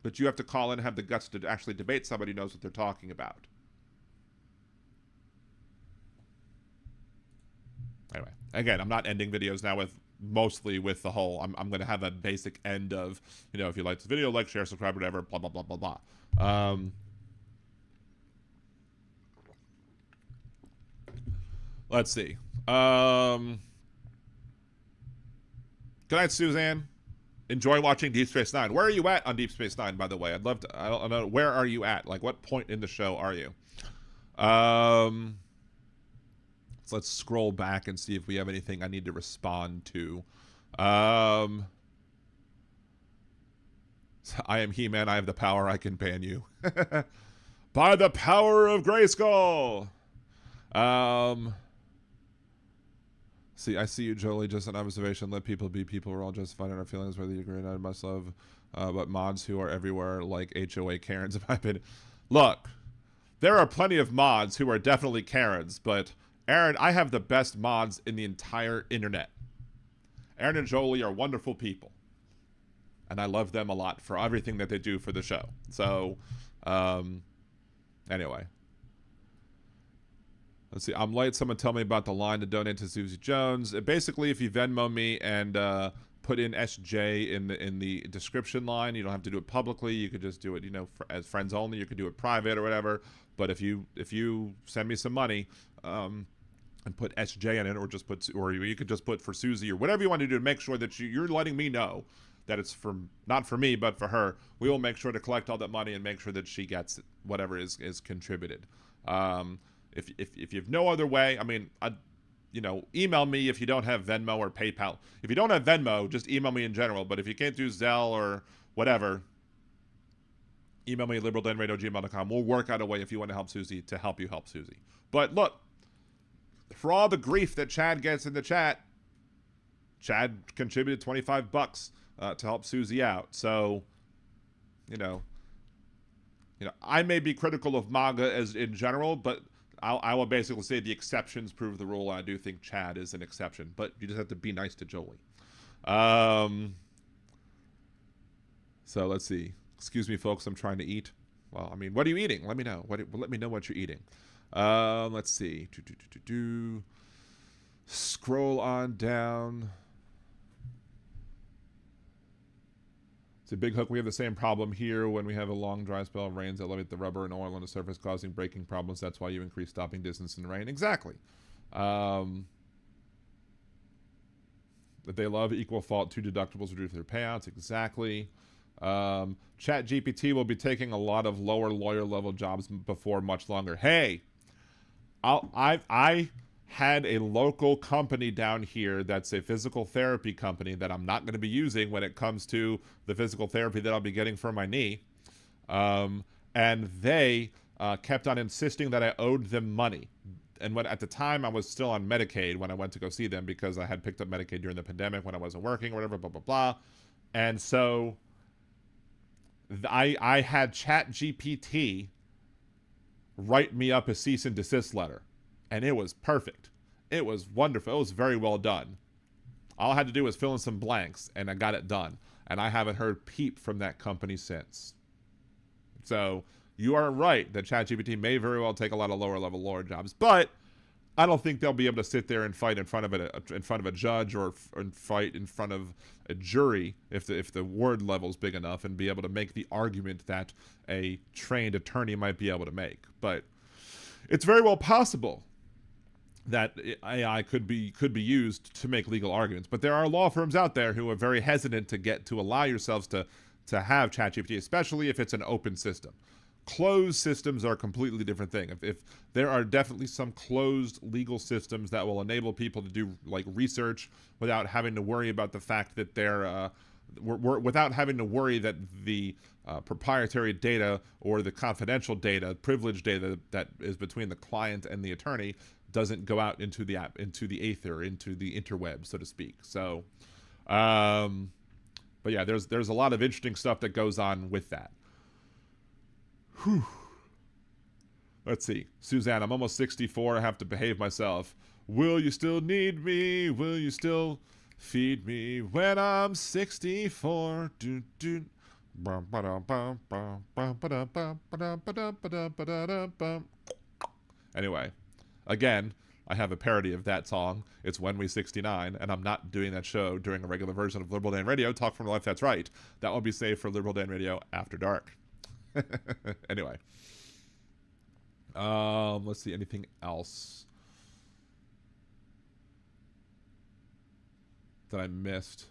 But you have to call in and have the guts to actually debate somebody who knows what they're talking about. Anyway, again, I'm not ending videos now mostly with the whole, I'm going to have a basic end of, if you like this video, like, share, subscribe, whatever, blah, blah, blah, blah, blah. Let's see. Good night, Suzanne. Enjoy watching Deep Space Nine. Where are you at on Deep Space Nine, by the way? I'd love to. I don't know. Where are you at? Like, what point in the show are you? So let's scroll back and see if we have anything I need to respond to. I am He-Man. I have the power. I can ban you. By the power of Grayskull. See, I see you, Jolie. Just an observation. Let people be people. We're all justified in our feelings, whether you agree or not. I must love, but mods who are everywhere, like HOA Karens, in my opinion. Look, there are plenty of mods who are definitely Karens, but Aaron, I have the best mods in the entire internet. Aaron and Jolie are wonderful people, and I love them a lot for everything that they do for the show. So, anyway. Let's see. I'm late. Someone tell me about the line to donate to Susie Jones. Basically, if you Venmo me and put in SJ in the description line, you don't have to do it publicly. You could just do it, as friends only. You could do it private or whatever. But if you send me some money and put SJ in it, or you could just put for Susie or whatever you want to do to make sure that you're letting me know that it's not for me but for her. We will make sure to collect all that money and make sure that she gets whatever is contributed. If you have no other way, email me if you don't have Venmo or PayPal. If you don't have Venmo, just email me in general. But if you can't do Zelle or whatever, email me at liberaldanradio@gmail.com. We'll work out a way if you want to help Susie to help you help Susie. But look, for all the grief that Chad gets in the chat, Chad contributed $25 to help Susie out. So, I may be critical of MAGA as in general, but I will basically say the exceptions prove the rule, and I do think Chad is an exception. But you just have to be nice to Jolie. So let's see. Excuse me, folks. I'm trying to eat. Well, what are you eating? Let me know. Let me know what you're eating. Let's see. Scroll on down. It's a big hook. We have the same problem here when we have a long dry spell of rains that elevate the rubber and oil on the surface, causing braking problems. That's why you increase stopping distance in the rain. Exactly. That they love equal fault. 2 deductibles reduce their payouts. Exactly. Chat GPT will be taking a lot of lower lawyer level jobs before much longer. Hey, I had a local company down here that's a physical therapy company that I'm not going to be using when it comes to the physical therapy that I'll be getting for my knee. And they kept on insisting that I owed them money. And at the time I was still on Medicaid when I went to go see them, because I had picked up Medicaid during the pandemic when I wasn't working or whatever, blah, blah, blah. And so I had Chat GPT write me up a cease and desist letter. And it was perfect. It was wonderful. It was very well done. All I had to do was fill in some blanks, and I got it done. And I haven't heard peep from that company since. So you are right that ChatGPT may very well take a lot of lower-level lawyer jobs, but I don't think they'll be able to sit there and fight in front of a judge or fight in front of a jury if the word level's big enough, and be able to make the argument that a trained attorney might be able to make. But it's very well possible that AI could be used to make legal arguments. But there are law firms out there who are very hesitant to allow yourselves to have ChatGPT, especially if it's an open system. Closed systems are a completely different thing. If there are definitely some closed legal systems that will enable people to do like research without having to worry about the fact that they're without having to worry that the proprietary data or the confidential data, privileged data that is between the client and the attorney doesn't go out into the ether, into the interweb, so to speak. So, but yeah, there's a lot of interesting stuff that goes on with that. Whew. Let's see. Suzanne, I'm almost 64. I have to behave myself. Will you still need me? Will you still feed me when I'm 64? Anyway, again, I have a parody of that song. It's When We 69, and I'm not doing that show during a regular version of Liberal Dan Radio, Talk from the Left, That's Right. That will be saved for Liberal Dan Radio After Dark. Anyway. Let's see, anything else that I missed?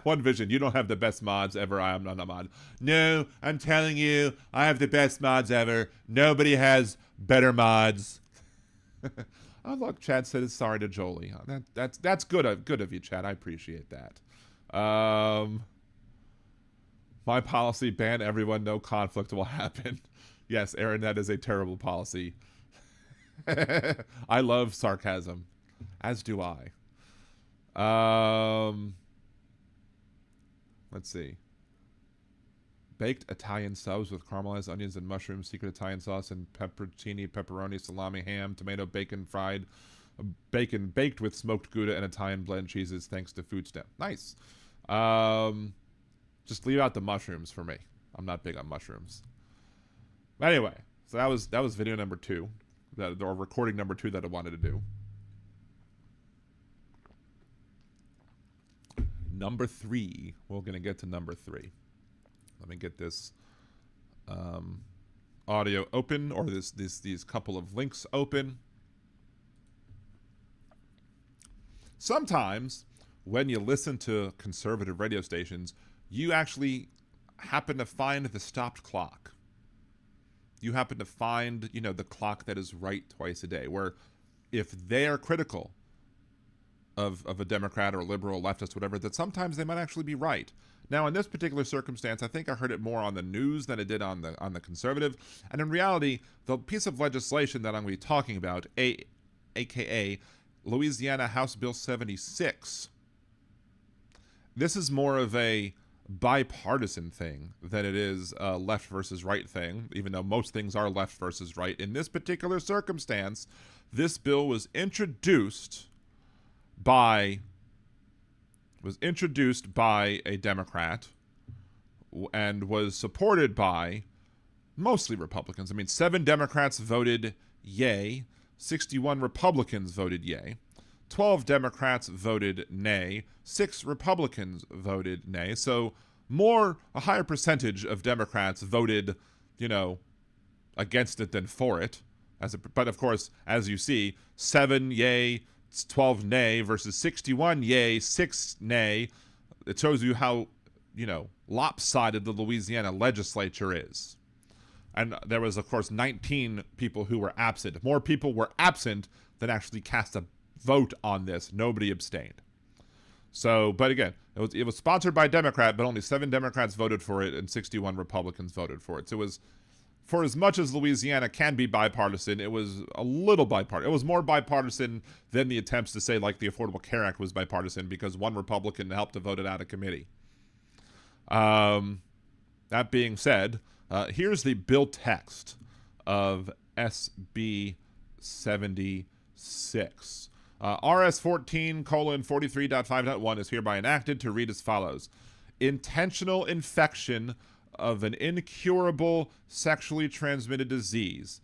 One Vision, you don't have the best mods ever. I am not a mod. No, I'm telling you, I have the best mods ever. Nobody has better mods. Oh, look, Chad said sorry to Jolie. That's good of you, Chad. I appreciate that. My policy, ban everyone, no conflict will happen. Yes, Aaron, that is a terrible policy. I love sarcasm, as do I. Let's see. Baked Italian subs with caramelized onions and mushrooms, secret Italian sauce, and pepperoncini, pepperoni, salami, ham, tomato, bacon, fried, bacon baked with smoked Gouda and Italian blend cheeses, thanks to Food Stamp. Nice. Just leave out the mushrooms for me. I'm not big on mushrooms. But anyway, so that was video number 2, or recording number 2 that I wanted to do. Number 3. We're gonna get to number 3. Let me get this audio open, or these couple of links open. Sometimes when you listen to conservative radio stations, you actually happen to find the stopped clock. You happen to find, the clock that is right twice a day, where if they are critical of a Democrat or a liberal, leftist, whatever, that sometimes they might actually be right. Now, in this particular circumstance, I think I heard it more on the news than it did on the conservative. And in reality, the piece of legislation that I'm going to be talking about, aka Louisiana House Bill 76, this is more of a bipartisan thing than it is a left versus right thing, even though most things are left versus right. In this particular circumstance, this bill was introduced by a Democrat and was supported by mostly Republicans. I mean, 7 Democrats voted yay, 61 Republicans voted yay, 12 Democrats voted nay, 6 Republicans voted nay. So a higher percentage of Democrats voted, against it than for it. But of course, as you see, 7 yay, 12 nay versus 61 yay, 6 nay. It shows you how, lopsided the Louisiana legislature is. And there was, of course, 19 people who were absent. More people were absent than actually cast a vote on this. Nobody abstained. So, but again, it was sponsored by a Democrat, but only 7 Democrats voted for it and 61 Republicans voted for it. So it was, for as much as Louisiana can be bipartisan, it was a little bipartisan. It was more bipartisan than the attempts to say, like, the Affordable Care Act was bipartisan because one Republican helped to vote it out of committee. That being said, here's the bill text of SB 76. RS 14:43.5.1 is hereby enacted to read as follows. Intentional infection of an incurable sexually transmitted disease.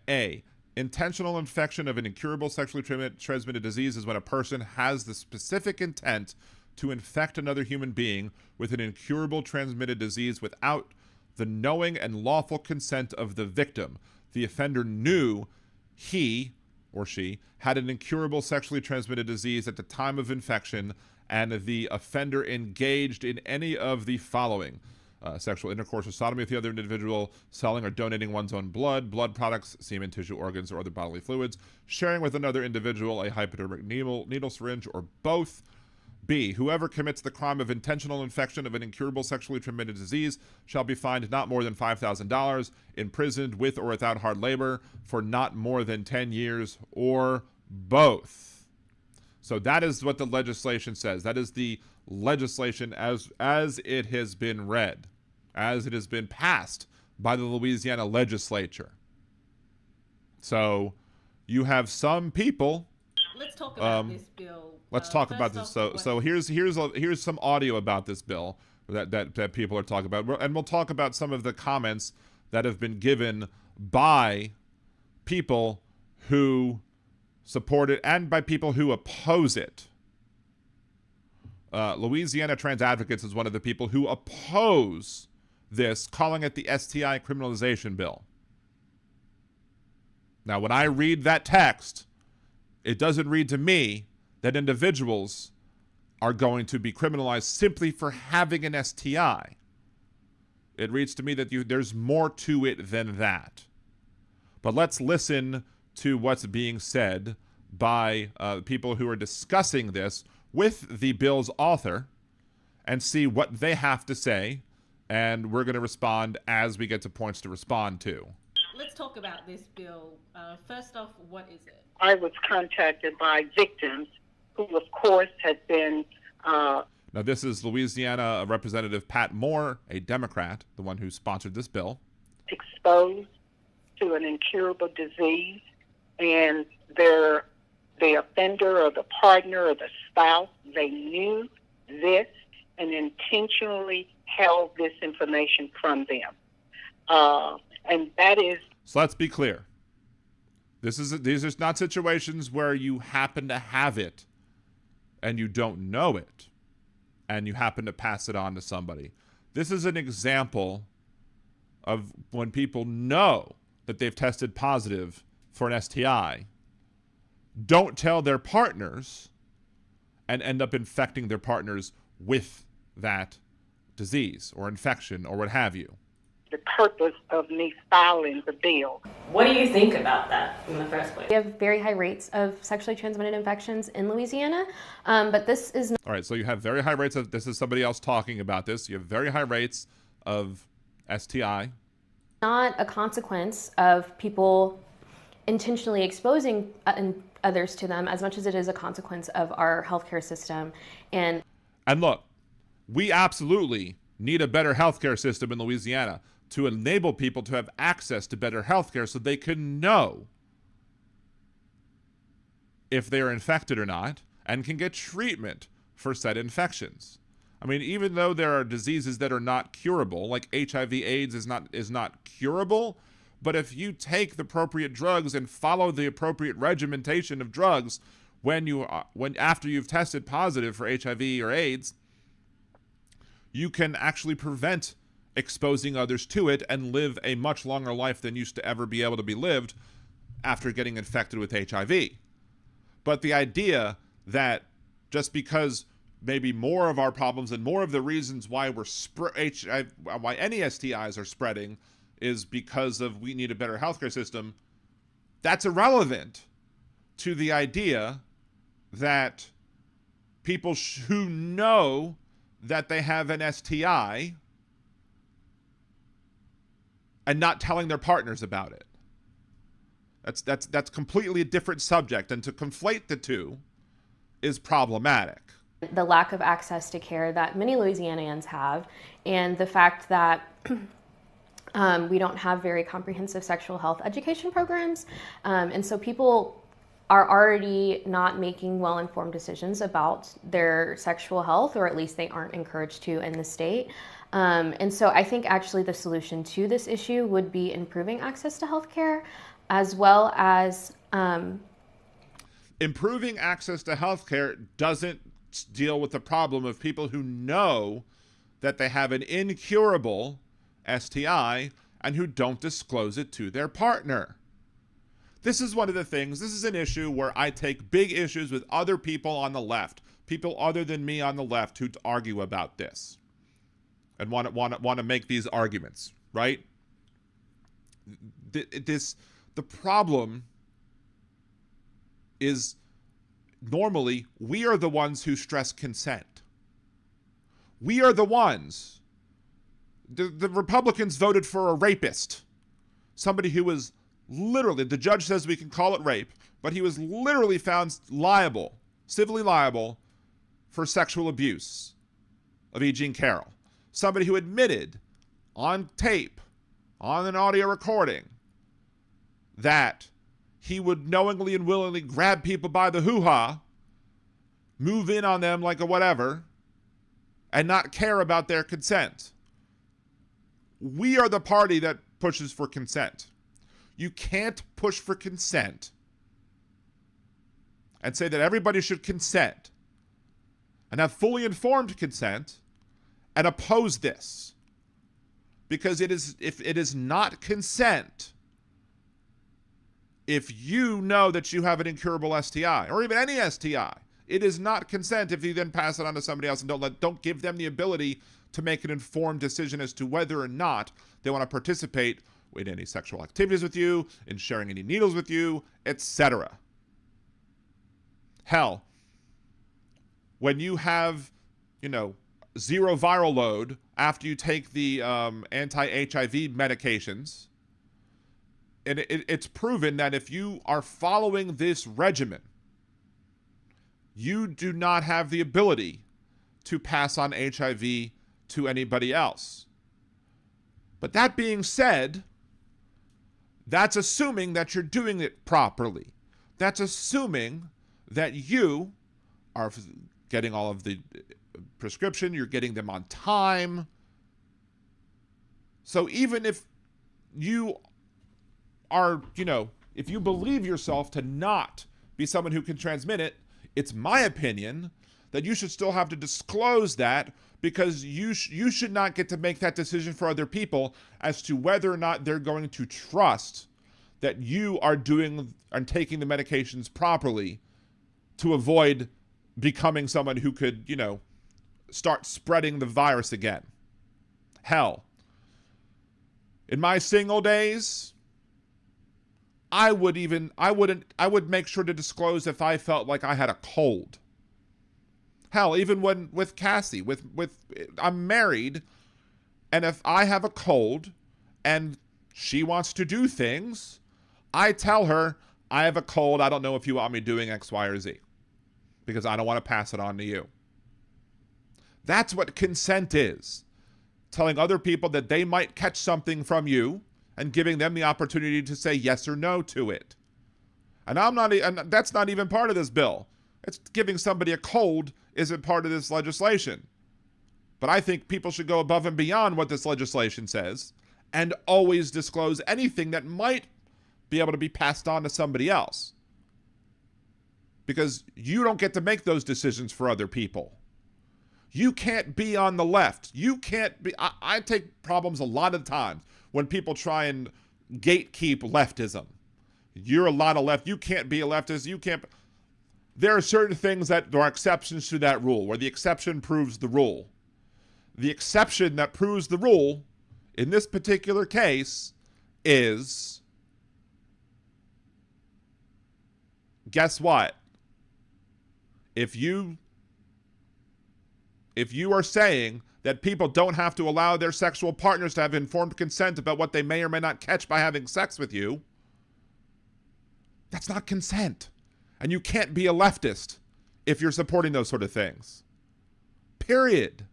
A. Intentional infection of an incurable sexually transmitted disease is when a person has the specific intent to infect another human being with an incurable transmitted disease without the knowing and lawful consent of the victim. The offender knew he or she had an incurable sexually transmitted disease at the time of infection, and the offender engaged in any of the following: sexual intercourse or sodomy with the other individual, selling or donating one's own blood, blood products, semen, tissue, organs, or other bodily fluids, sharing with another individual a hypodermic needle, syringe, or both. B. Whoever commits the crime of intentional infection of an incurable sexually transmitted disease shall be fined not more than $5,000, imprisoned with or without hard labor for not more than 10 years, or both. So that is what the legislation says. That is the legislation as it has been read, as it has been passed by the Louisiana legislature. So you have some people. Let's talk about this bill. Let's talk about this. So here's some audio about this bill that people are talking about, and we'll talk about some of the comments that have been given by people who support it and by people who oppose it. Louisiana Trans Advocates is one of the people who oppose this, calling it the STI criminalization bill. Now, when I read that text, it doesn't read to me that individuals are going to be criminalized simply for having an STI. It reads to me that there's more to it than that. But let's listen to what's being said by people who are discussing this with the bill's author and see what they have to say. And we're going to respond as we get to points to respond to. Let's talk about this bill. First off, what is it? I was contacted by victims who, of course, had been... Now, this is Louisiana Representative Pat Moore, a Democrat, the one who sponsored this bill. ...exposed to an incurable disease, and the offender or the partner or the spouse, they knew this and intentionally held this information from them. And that is... So let's be clear. These are not situations where you happen to have it and you don't know it and you happen to pass it on to somebody. This is an example of when people know that they've tested positive for an STI, don't tell their partners, and end up infecting their partners with that disease or infection or what have you. The purpose of me filing the bill. What do you think about that in the first place? We have very high rates of sexually transmitted infections in Louisiana, but this is not... All right, so you have very high rates of, this is somebody else talking about this. You have very high rates of STI. Not a consequence of people intentionally exposing others to them as much as it is a consequence of our healthcare system. And look, we absolutely need a better healthcare system in Louisiana to enable people to have access to better healthcare so they can know if they are infected or not and can get treatment for said infections. I mean, even though there are diseases that are not curable, like HIV/AIDS is not curable, but if you take the appropriate drugs and follow the appropriate regimentation of drugs after you've tested positive for HIV or AIDS, you can actually prevent exposing others to it and live a much longer life than used to ever be able to be lived after getting infected with HIV. But the idea that just because maybe more of our problems and more of the reasons why why any STIs are spreading is because of we need a better healthcare system, that's irrelevant to the idea that people who know that they have an STI and not telling their partners about it. That's completely a different subject, and to conflate the two is problematic. The lack of access to care that many Louisianians have, and the fact that we don't have very comprehensive sexual health education programs, and so people are already not making well-informed decisions about their sexual health, or at least they aren't encouraged to in the state. And so I think actually the solution to this issue would be improving access to health care, as well as... Improving access to health care doesn't deal with the problem of people who know that they have an incurable STI and who don't disclose it to their partner. This is one of the things, this is an issue where I take big issues with other people on the left, people other than me on the left who argue about this and want to make these arguments, right? The problem is normally we are the ones who stress consent. We are the ones. The Republicans voted for a rapist, somebody who was literally, the judge says we can call it rape, but he was literally found liable, civilly liable, for sexual abuse of E. Jean Carroll. Somebody who admitted on tape, on an audio recording, that he would knowingly and willingly grab people by the hoo-ha, move in on them like a whatever, and not care about their consent. We are the party that pushes for consent. You can't push for consent and say that everybody should consent and have fully informed consent and oppose this. Because if it is not consent, if you know that you have an incurable STI, or even any STI, It is not consent if you then pass it on to somebody else and don't give them the ability to make an informed decision as to whether or not they want to participate in any sexual activities with you, in sharing any needles with you, etc. Hell, when you have, zero viral load after you take the anti-HIV medications, and it's proven that if you are following this regimen, you do not have the ability to pass on HIV to anybody else. But that being said, that's assuming that you're doing it properly. That's assuming that you are getting all of the prescription, you're getting them on time. So even if you are, if you believe yourself to not be someone who can transmit it, it's my opinion that you should still have to disclose that, because you should not get to make that decision for other people as to whether or not they're going to trust that you are doing and taking the medications properly to avoid becoming someone who could, start spreading the virus again. Hell, in my single days, I would make sure to disclose if I felt like I had a cold. Hell, even when with Cassie, I'm married, and if I have a cold and she wants to do things, I tell her, I have a cold, I don't know if you want me doing X, Y, or Z, because I don't want to pass it on to you. That's what consent is. Telling other people that they might catch something from you and giving them the opportunity to say yes or no to it. And that's not even part of this bill. It's giving somebody a cold isn't part of this legislation. But I think people should go above and beyond what this legislation says and always disclose anything that might be able to be passed on to somebody else. Because you don't get to make those decisions for other people. You can't be on the left. You can't be. I take problems a lot of times when people try and gatekeep leftism. You're a lot of left. You can't be a leftist. You can't. There are certain things that there are exceptions to that rule, where the exception proves the rule. The exception that proves the rule in this particular case is, guess what? If you are saying that people don't have to allow their sexual partners to have informed consent about what they may or may not catch by having sex with you, that's not consent. And you can't be a leftist if you're supporting those sort of things. Period.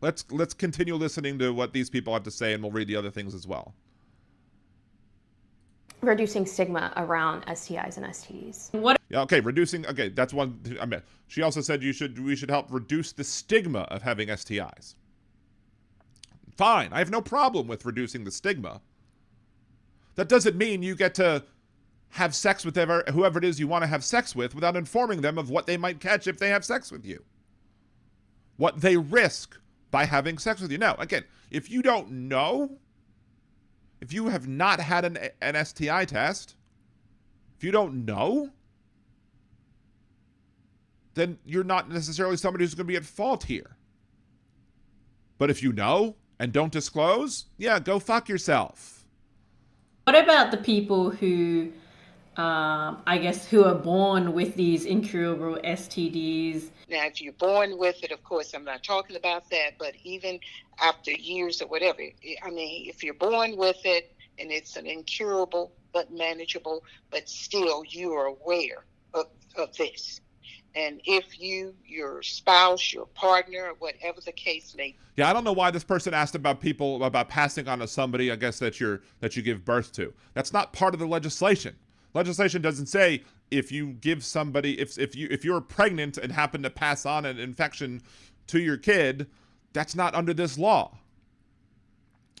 Let's continue listening to what these people have to say, and we'll read the other things as well. Reducing stigma around STIs and STDs. Okay, that's one. I mean, she also said we should help reduce the stigma of having STIs. Fine, I have no problem with reducing the stigma. That doesn't mean you get to have sex with whoever it is you want to have sex with without informing them of what they might catch if they have sex with you. What they risk by having sex with you. Now, again, if you don't know, if you have not had an STI test, if you don't know, then you're not necessarily somebody who's going to be at fault here. But if you know and don't disclose, yeah, go fuck yourself. What about the people who, who are born with these incurable STDs? Now, if you're born with it, of course, I'm not talking about that, but even after years or whatever, I mean, if you're born with it and it's an incurable but manageable, but still you are aware of this. And if your spouse, your partner, whatever the case may be. Yeah, I don't know why this person asked about passing on to somebody, I guess, that you give birth to. That's not part of the legislation. Legislation doesn't say if you give somebody, if you're pregnant and happen to pass on an infection to your kid, that's not under this law.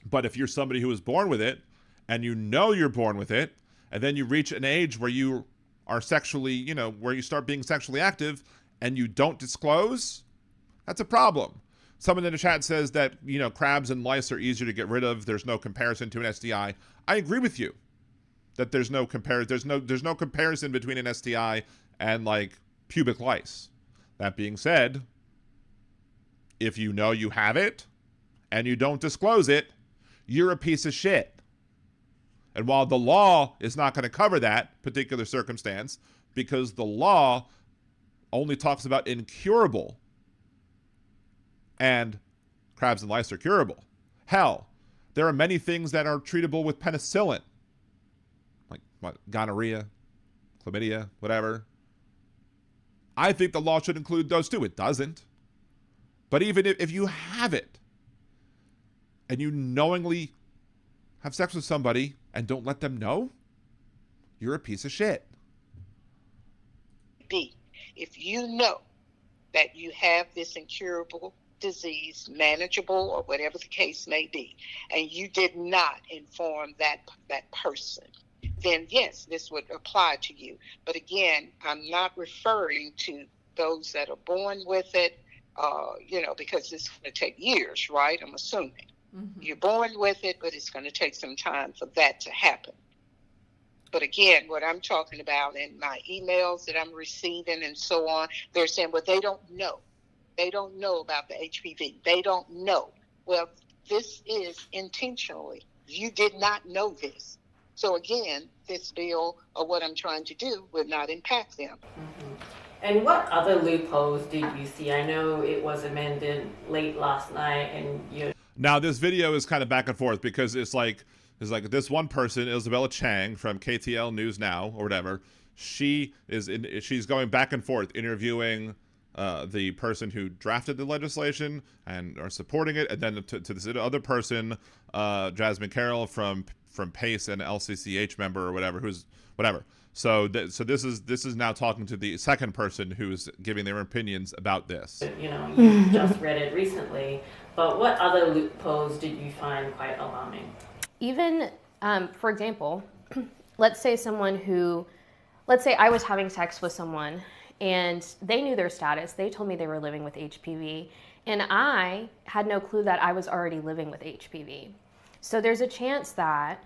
But if you're somebody who was born with it, and you know you're born with it, and then you reach an age where you are sexually, where you start being sexually active, and you don't disclose, that's a problem. Someone in the chat says that, crabs and lice are easier to get rid of. There's no comparison to an STI. I agree with you that there's no comparison between an STI and like pubic lice. That being said, if you know you have it and you don't disclose it, you're a piece of shit. And while the law is not going to cover that particular circumstance, because the law only talks about incurable, and crabs and lice are curable. Hell, there are many things that are treatable with penicillin, like what, gonorrhea, chlamydia, whatever. I think the law should include those too. It doesn't. But even if you have it and you knowingly have sex with somebody and don't let them know, you're a piece of shit. B, if you know that you have this incurable disease, manageable or whatever the case may be, and you did not inform that person, then yes, this would apply to you. But again, I'm not referring to those that are born with it, because it's going to take years, right? I'm assuming. Mm-hmm. You're born with it, but it's going to take some time for that to happen. But again, what I'm talking about in my emails that I'm receiving and so on, they're saying, well, they don't know. They don't know about the HPV. They don't know. Well, this is intentionally. You did not know this. So again, this bill, or what I'm trying to do, would not impact them. Mm-hmm. And what other loopholes did you see? I know it was amended late last night, and you. Now this video is kind of back and forth because it's like this one person, Isabella Chang from KTL News Now or whatever. She's going back and forth interviewing the person who drafted the legislation and are supporting it, and then to this other person, Jasmine Carroll from PACE and LCCH member or whatever, who's whatever. So this is now talking to the second person who's giving their opinions about this. You just read it recently, but what other loopholes did you find quite alarming? Even, for example, let's say I was having sex with someone and they knew their status. They told me they were living with HPV, and I had no clue that I was already living with HPV. So there's a chance that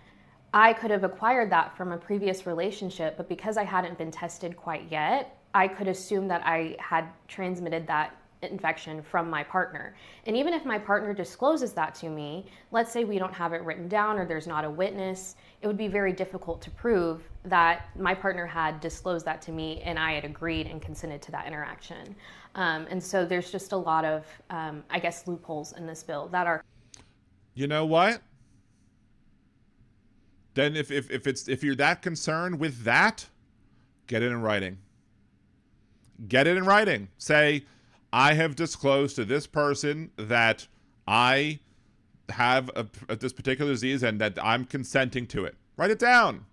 I could have acquired that from a previous relationship, but because I hadn't been tested quite yet, I could assume that I had transmitted that infection from my partner. And even if my partner discloses that to me, let's say we don't have it written down or there's not a witness, it would be very difficult to prove that my partner had disclosed that to me and I had agreed and consented to that interaction. And so there's just a lot of, loopholes in this bill that are. You know what? Then if you're that concerned with that, get it in writing. Get it in writing. Say, I have disclosed to this person that I have this particular disease and that I'm consenting to it. Write it down.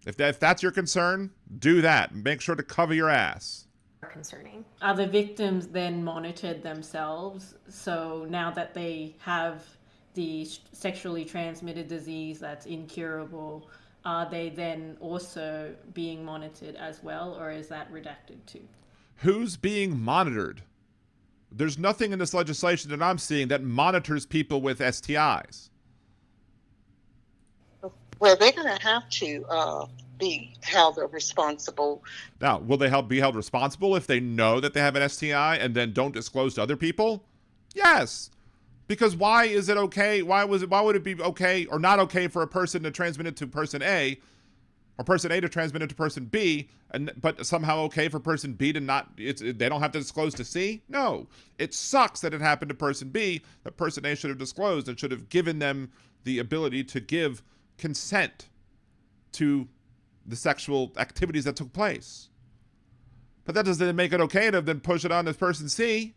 If that's your concern, do that. Make sure to cover your ass. Concerning. Are the victims then monitored themselves? So now that they have the sexually transmitted disease that's incurable, are they then also being monitored as well, or is that redacted too? Who's being monitored? There's nothing in this legislation that I'm seeing that monitors people with STIs. Well, they're going to have to be held responsible. Now, will they be held responsible if they know that they have an STI and then don't disclose to other people? Yes. Because why is it okay? Why would it be okay or not okay for a person to transmit it to person A, or person A to transmit it to person B, but somehow okay for person B to not? They don't have to disclose to C? No, it sucks that it happened to person B. That person A should have disclosed and should have given them the ability to give consent to the sexual activities that took place. But that doesn't make it okay to then push it on this person C.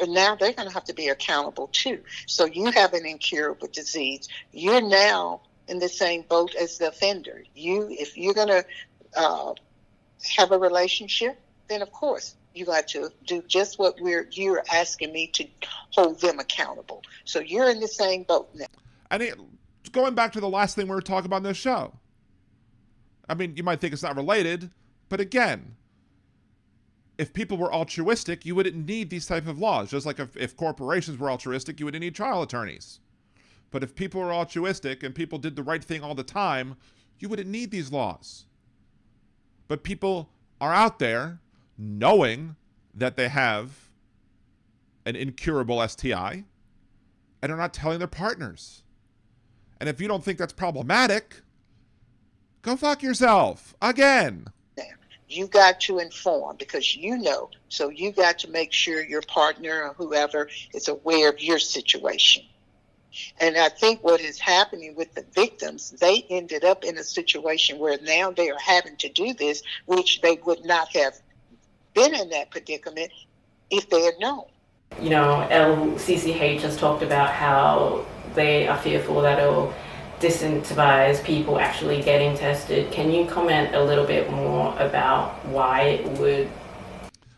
Now they're going to have to be accountable too. So you have an incurable disease. You're now in the same boat as the offender. If you're going to have a relationship, then of course you got to do just what you're asking me to hold them accountable. So you're in the same boat now. And going back to the last thing we were talking about in this show. I mean, you might think it's not related, but again, if people were altruistic, you wouldn't need these type of laws. Just like if corporations were altruistic, you wouldn't need trial attorneys. But if people were altruistic and people did the right thing all the time, you wouldn't need these laws. But people are out there knowing that they have an incurable STI and are not telling their partners. And if you don't think that's problematic, go fuck yourself again. You got to inform because you know. So you got to make sure your partner or whoever is aware of your situation. And I think what is happening with the victims, they ended up in a situation where now they are having to do this, which they would not have been in that predicament if they had known. You know, LCCH has talked about how they are fearful that it'll disincentivize people actually getting tested. Can you comment a little bit more about why it would?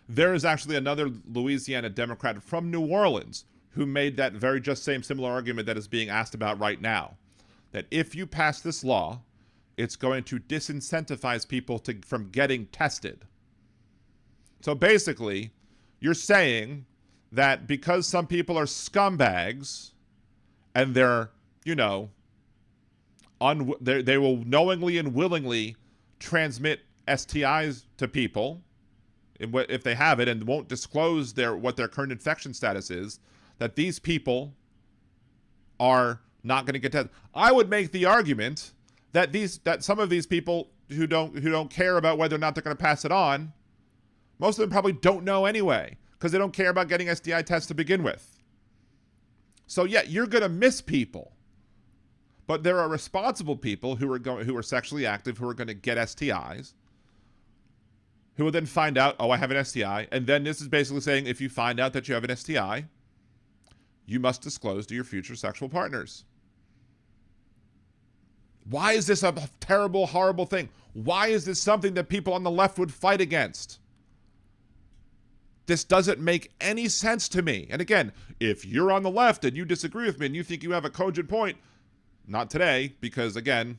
There is actually another Louisiana Democrat from New Orleans who made that very just same similar argument that is being asked about right now. That if you pass this law, it's going to disincentivize people from getting tested. So basically, you're saying that because some people are scumbags and they're, you know, they will knowingly and willingly transmit STIs to people if they have it and won't disclose what their current infection status is, that these people are not going to get tested. I would make the argument that some of these people who don't care about whether or not they're going to pass it on, most of them probably don't know anyway because they don't care about getting STI tests to begin with. So yeah, you're going to miss people. But there are responsible people who are sexually active who are going to get STIs, who will then find out, oh, I have an STI. And then this is basically saying if you find out that you have an STI, you must disclose to your future sexual partners. Why is this a terrible, horrible thing? Why is this something that people on the left would fight against? This doesn't make any sense to me. And again, if you're on the left and you disagree with me and you think you have a cogent point, not today, because again,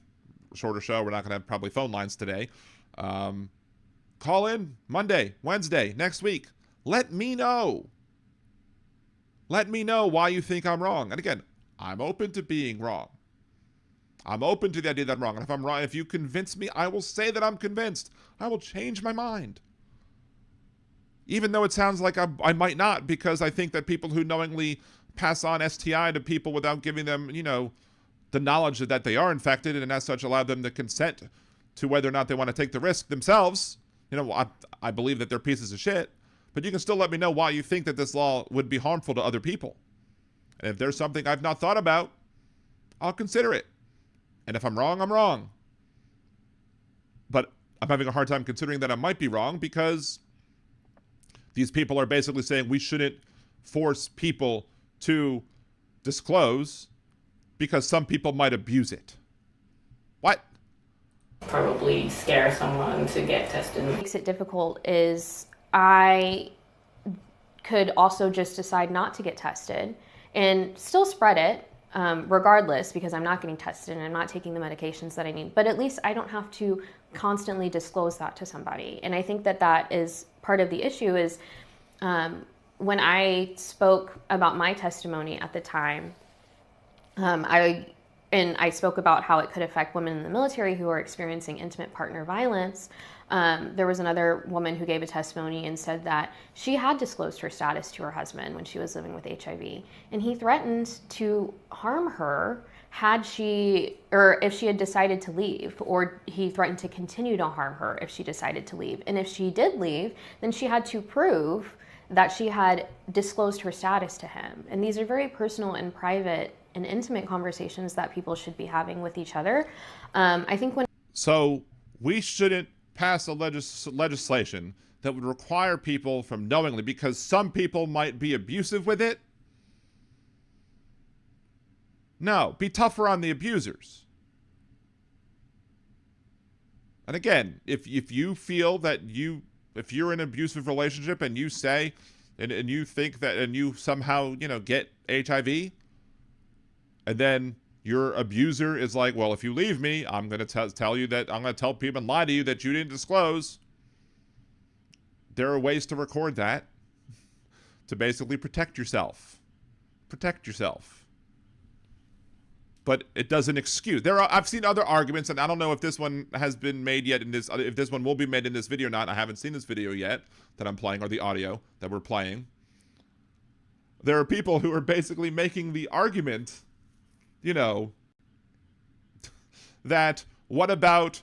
shorter show, we're not going to have probably phone lines today. Call in Monday, Wednesday, next week. Let me know. Let me know why you think I'm wrong. And again, I'm open to being wrong. I'm open to the idea that I'm wrong. And if I'm wrong, if you convince me, I will say that I'm convinced. I will change my mind. Even though it sounds like I might not, because I think that people who knowingly pass on STI to people without giving them, you know, the knowledge that they are infected and as such allow them to consent to whether or not they want to take the risk themselves. You know, I believe that they're pieces of shit, but you can still let me know why you think that this law would be harmful to other people. And if there's something I've not thought about, I'll consider it. And if I'm wrong, I'm wrong. But I'm having a hard time considering that I might be wrong because these people are basically saying we shouldn't force people to disclose because some people might abuse it. What? Probably scare someone to get tested. What makes it difficult is I could also just decide not to get tested and still spread it regardless because I'm not getting tested and I'm not taking the medications that I need. But at least I don't have to constantly disclose that to somebody. And I think that is part of the issue is when I spoke about my testimony at the time, I spoke about how it could affect women in the military who are experiencing intimate partner violence. There was another woman who gave a testimony and said that she had disclosed her status to her husband when she was living with HIV, and he threatened to harm her if she had decided to leave, or he threatened to continue to harm her if she decided to leave. And if she did leave, then she had to prove that she had disclosed her status to him. And these are very personal and private and intimate conversations that people should be having with each other. I think So we shouldn't pass a legislation that would require people from knowingly, because some people might be abusive with it. No, be tougher on the abusers. And again, if you feel that if you're in an abusive relationship and you say, and you think that, and you somehow, get HIV, and then your abuser is like, well, if you leave me, I'm going to tell you that, I'm going to tell people and lie to you that you didn't disclose. There are ways to record that to basically protect yourself. Protect yourself. but it doesn't excuse. I've seen other arguments, and I don't know if this one has been made yet if this one will be made in this video or not. I haven't seen this video yet that I'm playing, or the audio that we're playing. There are people who are basically making the argument, that what about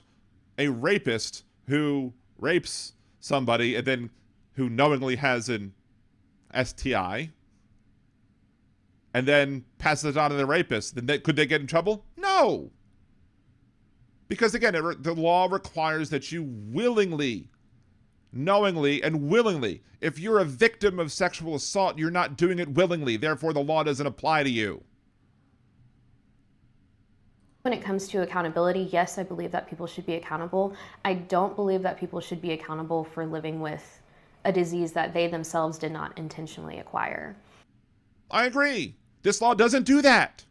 a rapist who rapes somebody and then who knowingly has an STI and then passes it on to the rapist, then could they get in trouble? No. Because again, the law requires that you willingly, knowingly, and willingly. If you're a victim of sexual assault, you're not doing it willingly. Therefore, the law doesn't apply to you. When it comes to accountability, yes, I believe that people should be accountable. I don't believe that people should be accountable for living with a disease that they themselves did not intentionally acquire. I agree. This law doesn't do that.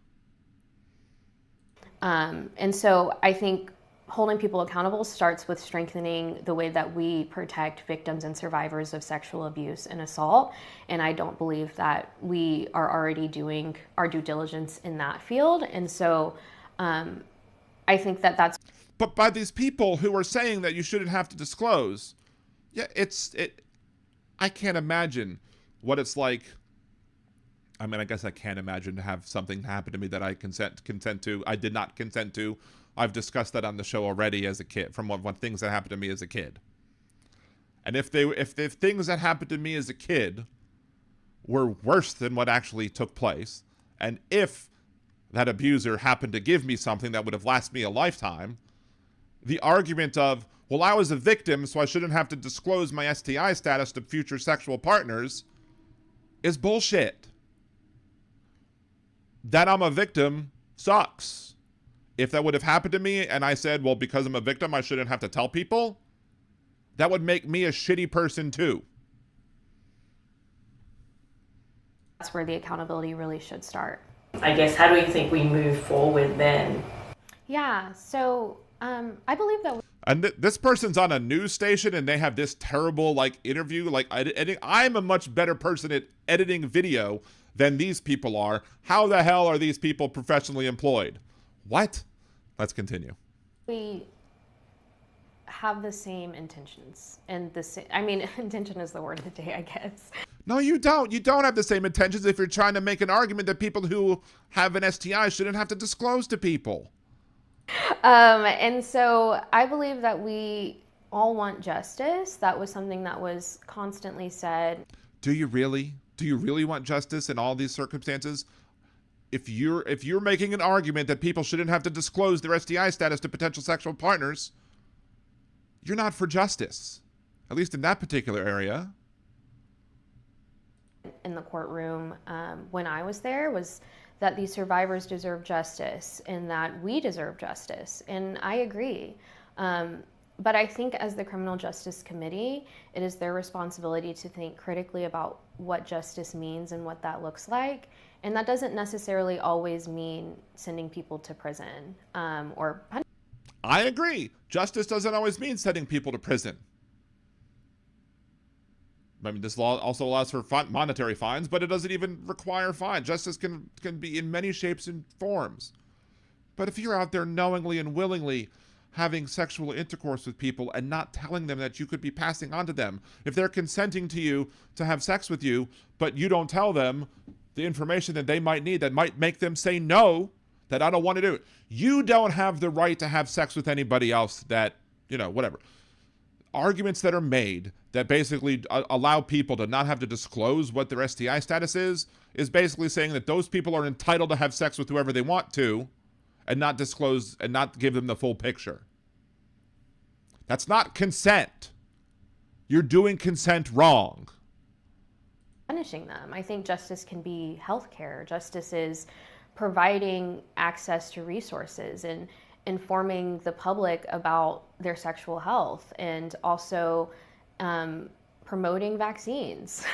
And so I think holding people accountable starts with strengthening the way that we protect victims and survivors of sexual abuse and assault. And I don't believe that we are already doing our due diligence in that field. And so I think that that's... But by these people who are saying that you shouldn't have to disclose, I can't imagine what it's like. I mean, I guess I can't imagine to have something happen to me that I consent to. I did not consent to. I've discussed that on the show already as a kid, from what things that happened to me as a kid. And if things that happened to me as a kid were worse than what actually took place, and if that abuser happened to give me something that would have lasted me a lifetime, the argument of, well, I was a victim, so I shouldn't have to disclose my STI status to future sexual partners, is bullshit. That I'm a victim sucks. If that would have happened to me and I said, well, because I'm a victim, I shouldn't have to tell people, that would make me a shitty person too. That's where the accountability really should start. I guess, how do you think we move forward then? Yeah, so I believe that... And this person's on a news station and they have this terrible interview. I'm a much better person at editing video than these people are. How the hell are these people professionally employed? What? Let's continue. We have the same intentions, and intention is the word of the day, I guess. No, you don't. You don't have the same intentions if you're trying to make an argument that people who have an STI shouldn't have to disclose to people. And so I believe that we all want justice. That was something that was constantly said. Do you really? Do you really want justice in all these circumstances? If you're making an argument that people shouldn't have to disclose their STI status to potential sexual partners, you're not for justice, at least in that particular area. In the courtroom when I was there was that these survivors deserve justice and that we deserve justice. And I agree. But I think as the Criminal Justice Committee, it is their responsibility to think critically about what justice means and what that looks like. And that doesn't necessarily always mean sending people to prison or punishment. I agree. Justice doesn't always mean sending people to prison. I mean, this law also allows for monetary fines, but it doesn't even require fines. Justice can be in many shapes and forms. But if you're out there knowingly and willingly having sexual intercourse with people and not telling them that you could be passing on to them, if they're consenting to you to have sex with you, but you don't tell them the information that they might need that might make them say no, that I don't want to do it, you don't have the right to have sex with anybody else that, whatever. Arguments that are made that basically allow people to not have to disclose what their STI status is basically saying that those people are entitled to have sex with whoever they want to and not disclose and not give them the full picture. That's not consent. You're doing consent wrong. Punishing them. I think justice can be healthcare. Justice is providing access to resources and informing the public about their sexual health, and also promoting vaccines.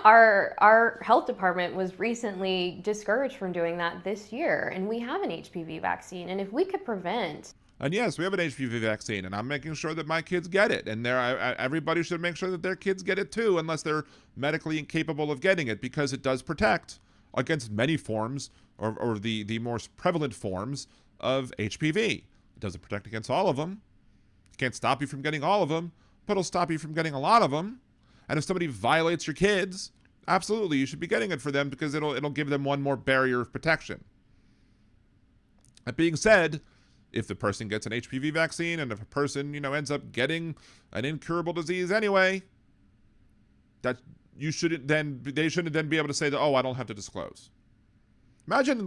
Our health department was recently discouraged from doing that this year, and we have an HPV vaccine. And if we could prevent... And yes, we have an HPV vaccine, and I'm making sure that my kids get it. And everybody should make sure that their kids get it too, unless they're medically incapable of getting it, because it does protect against many forms or the more prevalent forms of HPV. It doesn't protect against all of them. It can't stop you from getting all of them, but it'll stop you from getting a lot of them. And if somebody violates your kids, absolutely, you should be getting it for them because it'll give them one more barrier of protection. That being said, if the person gets an HPV vaccine and if a person, ends up getting an incurable disease anyway, that they shouldn't then be able to say that, oh, I don't have to disclose. Imagine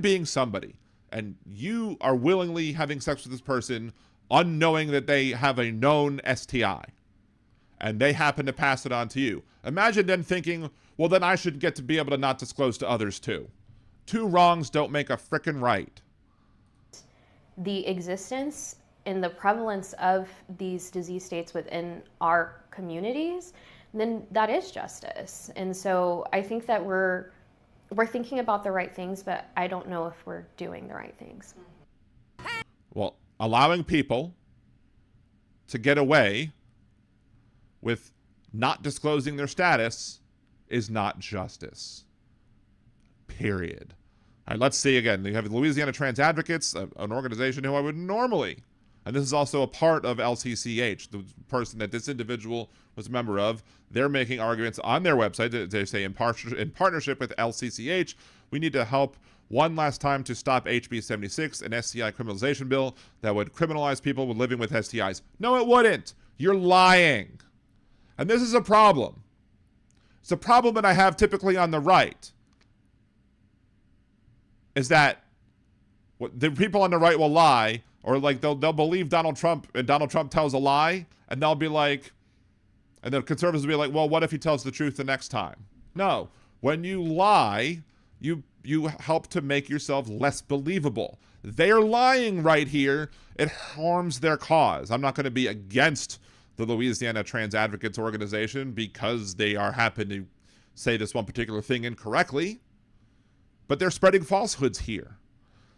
being somebody and you are willingly having sex with this person unknowing that they have a known STI and they happen to pass it on to you. Imagine then thinking, well, then I should get to be able to not disclose to others too. Two wrongs don't make a frickin' right. The existence and the prevalence of these disease states within our communities, then that is justice. And so I think that we're thinking about the right things, but I don't know if we're doing the right things. Well, allowing people to get away with not disclosing their status is not justice. Period. All right, let's see again. You have Louisiana Trans Advocates, an organization who I would normally, and this is also a part of LCCH, the person that this individual was a member of. They're making arguments on their website. They say in partnership with LCCH, we need to help one last time to stop HB 76, an STI criminalization bill that would criminalize people living with STIs. No, it wouldn't. You're lying. And this is a problem. It's a problem that I have typically on the right. Is that what the people on the right will lie, or like they'll believe Donald Trump, and Donald Trump tells a lie, and they'll be like, and the conservatives will be like, well, what if he tells the truth the next time? No, when you lie, you help to make yourself less believable. They're lying right here. It harms their cause. I'm not going to be against the Louisiana Trans Advocates organization because they happen to say this one particular thing incorrectly. But they're spreading falsehoods here.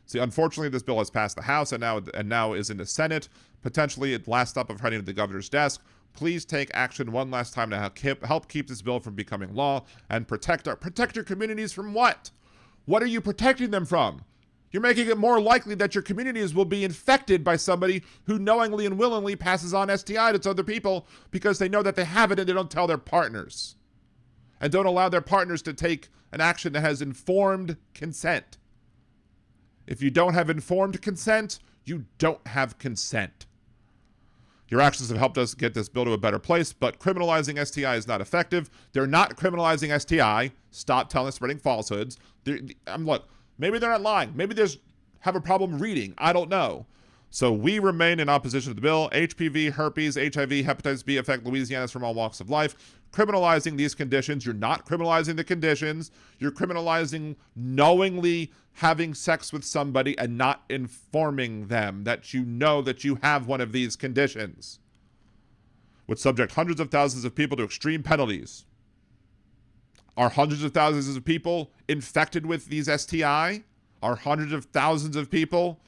See, unfortunately, this bill has passed the House and now is in the Senate. Potentially, at last stop of heading to the governor's desk. Please take action one last time to help keep this bill from becoming law and protect your communities from what? What are you protecting them from? You're making it more likely that your communities will be infected by somebody who knowingly and willingly passes on STI to other people because they know that they have it and they don't tell their partners. And don't allow their partners to take an action that has informed consent. If you don't have informed consent, you don't have consent. Your actions have helped us get this bill to a better place, but criminalizing STI is not effective. They're not criminalizing STI. Stop spreading falsehoods. Look, maybe they're not lying. Maybe they have a problem reading. I don't know. So we remain in opposition to the bill. HPV, herpes, HIV, hepatitis B affect Louisianans from all walks of life. Criminalizing these conditions, you're not criminalizing the conditions. You're criminalizing knowingly having sex with somebody and not informing them that you know that you have one of these conditions, would subject hundreds of thousands of people to extreme penalties. Are hundreds of thousands of people infected with these STI? Are hundreds of thousands of people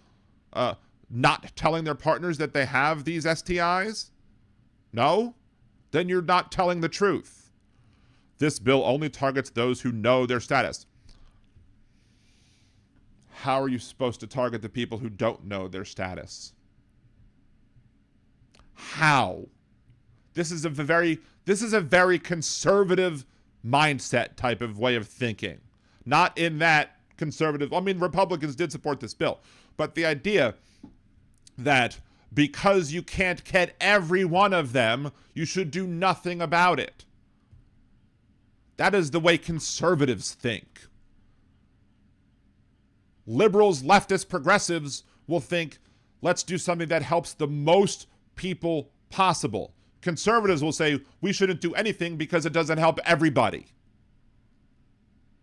not telling their partners that they have these STIs? No? Then you're not telling the truth. This bill only targets those who know their status. How are you supposed to target the people who don't know their status? How? This is a very conservative mindset type of way of thinking. Not in that conservative, Republicans did support this bill, but the idea that because you can't get every one of them, you should do nothing about it. That is the way conservatives think. Liberals, leftists, progressives will think, let's do something that helps the most people possible. Conservatives will say, we shouldn't do anything because it doesn't help everybody.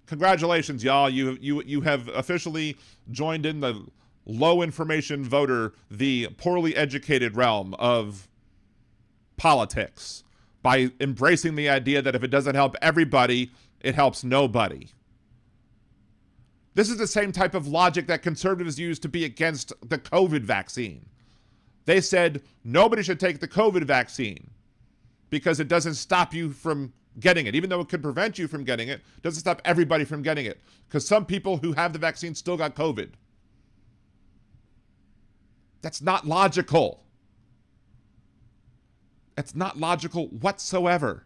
Congratulations, y'all. You have officially joined in the low information voter, the poorly educated realm of politics by embracing the idea that if it doesn't help everybody, it helps nobody. This is the same type of logic that conservatives use to be against the COVID vaccine. They said nobody should take the COVID vaccine because it doesn't stop you from getting it. Even though it could prevent you from getting it, doesn't stop everybody from getting it. Because some people who have the vaccine still got COVID. That's not logical. It's not logical whatsoever.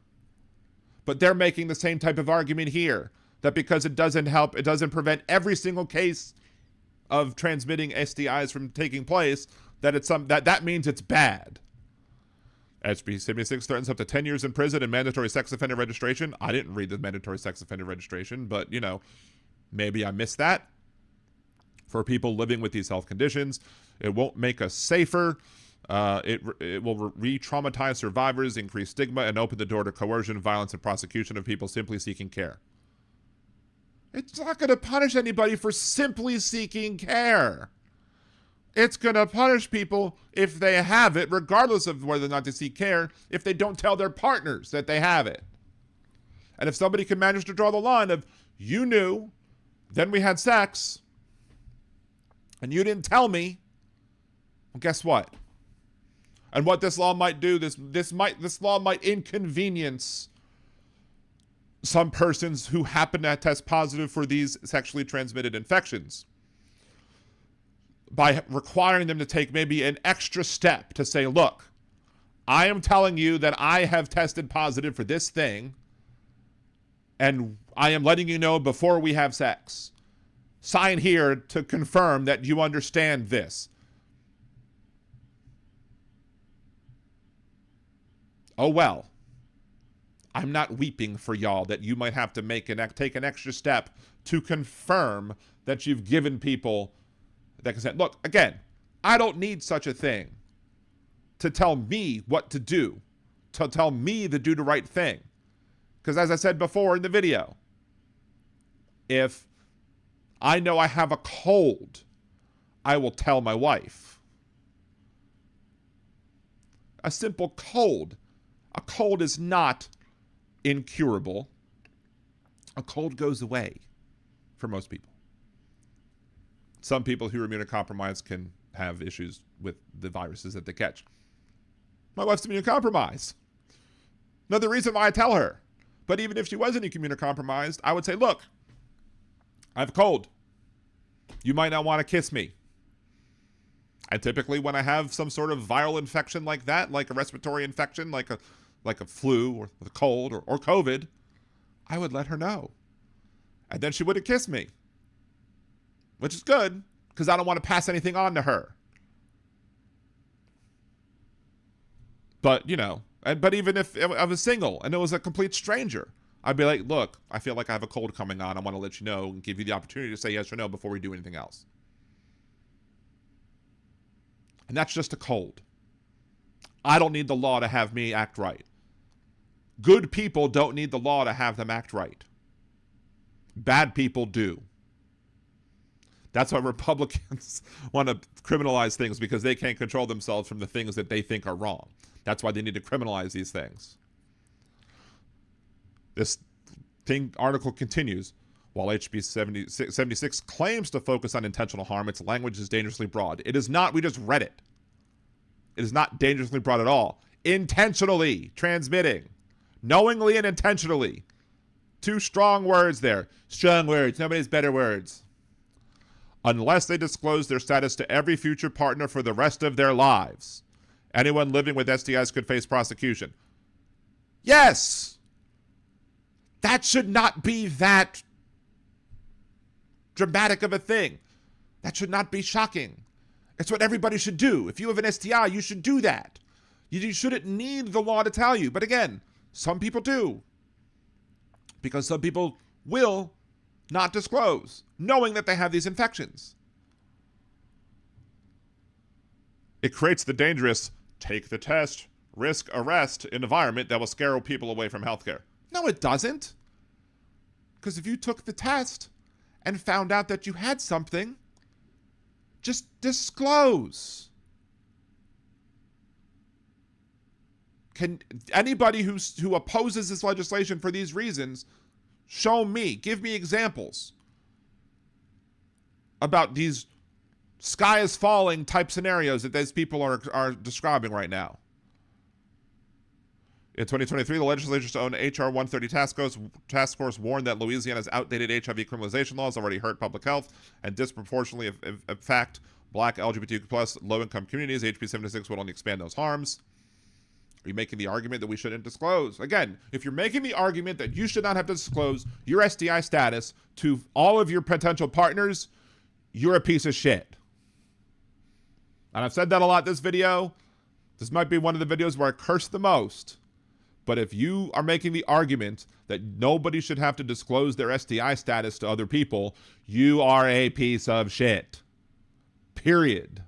But they're making the same type of argument here, that because it doesn't help, it doesn't prevent every single case of transmitting STIs from taking place, that it's that means it's bad. HB 76 threatens up to 10 years in prison and mandatory sex offender registration. I didn't read the mandatory sex offender registration, but, you know, maybe I missed that. For people living with these health conditions, it won't make us safer. It will re-traumatize survivors, increase stigma, and open the door to coercion, violence, and prosecution of people simply seeking care. It's not going to punish anybody for simply seeking care. It's going to punish people if they have it, regardless of whether or not they seek care, if they don't tell their partners that they have it. And if somebody can manage to draw the line of, you knew, then we had sex, and you didn't tell me, well, guess what? And what this law might do, this law might inconvenience some persons who happen to test positive for these sexually transmitted infections by requiring them to take maybe an extra step to say, look, I am telling you that I have tested positive for this thing, and I am letting you know before we have sex. Sign here to confirm that you understand this. Oh, well, I'm not weeping for y'all that you might have to take an extra step to confirm that you've given people that consent. Look, again, I don't need such a thing to tell me what to do, to tell me to do the right thing. Because as I said before in the video, if I know I have a cold, I will tell my wife. A simple cold. A cold is not incurable. A cold goes away for most people. Some people who are immunocompromised can have issues with the viruses that they catch. My wife's immunocompromised. Another reason why I tell her. But even if she wasn't immunocompromised, I would say, look, I have a cold. You might not want to kiss me. And typically when I have some sort of viral infection like that, like a respiratory infection, like a flu or the cold or COVID, I would let her know. And then she wouldn't kiss me. Which is good, because I don't want to pass anything on to her. But, you know, but even if I was single and it was a complete stranger, I'd be like, look, I feel like I have a cold coming on. I want to let you know and give you the opportunity to say yes or no before we do anything else. And that's just a cold. I don't need the law to have me act right. Good people don't need the law to have them act right. Bad people do. That's why Republicans want to criminalize things, because they can't control themselves from the things that they think are wrong. That's why they need to criminalize these things. This article continues. While HB 76 claims to focus on intentional harm, its language is dangerously broad. It is not. We just read it. It is not dangerously broad at all. Intentionally transmitting. Knowingly and intentionally. Two strong words there. Strong words. Nobody has better words. Unless they disclose their status to every future partner for the rest of their lives. Anyone living with STIs could face prosecution. Yes! That should not be that dramatic of a thing. That should not be shocking. It's what everybody should do. If you have an STI, you should do that. You shouldn't need the law to tell you. But again, some people do. Because some people will not disclose, knowing that they have these infections. It creates the dangerous, take the test, risk arrest environment that will scare people away from healthcare. No, it doesn't. Because if you took the test and found out that you had something, just disclose. Can anybody who opposes this legislation for these reasons show me, give me examples about these sky is falling type scenarios that these people are describing right now? In 2023, the legislature's own H.R. 130 task force warned that Louisiana's outdated HIV criminalization laws already hurt public health and disproportionately affect Black, LGBTQ+, low-income communities. HB 76 would only expand those harms. Are you making the argument that we shouldn't disclose? Again, if you're making the argument that you should not have to disclose your STI status to all of your potential partners, you're a piece of shit. And I've said that a lot this video. This might be one of the videos where I curse the most. But if you are making the argument that nobody should have to disclose their STI status to other people, you are a piece of shit. Period.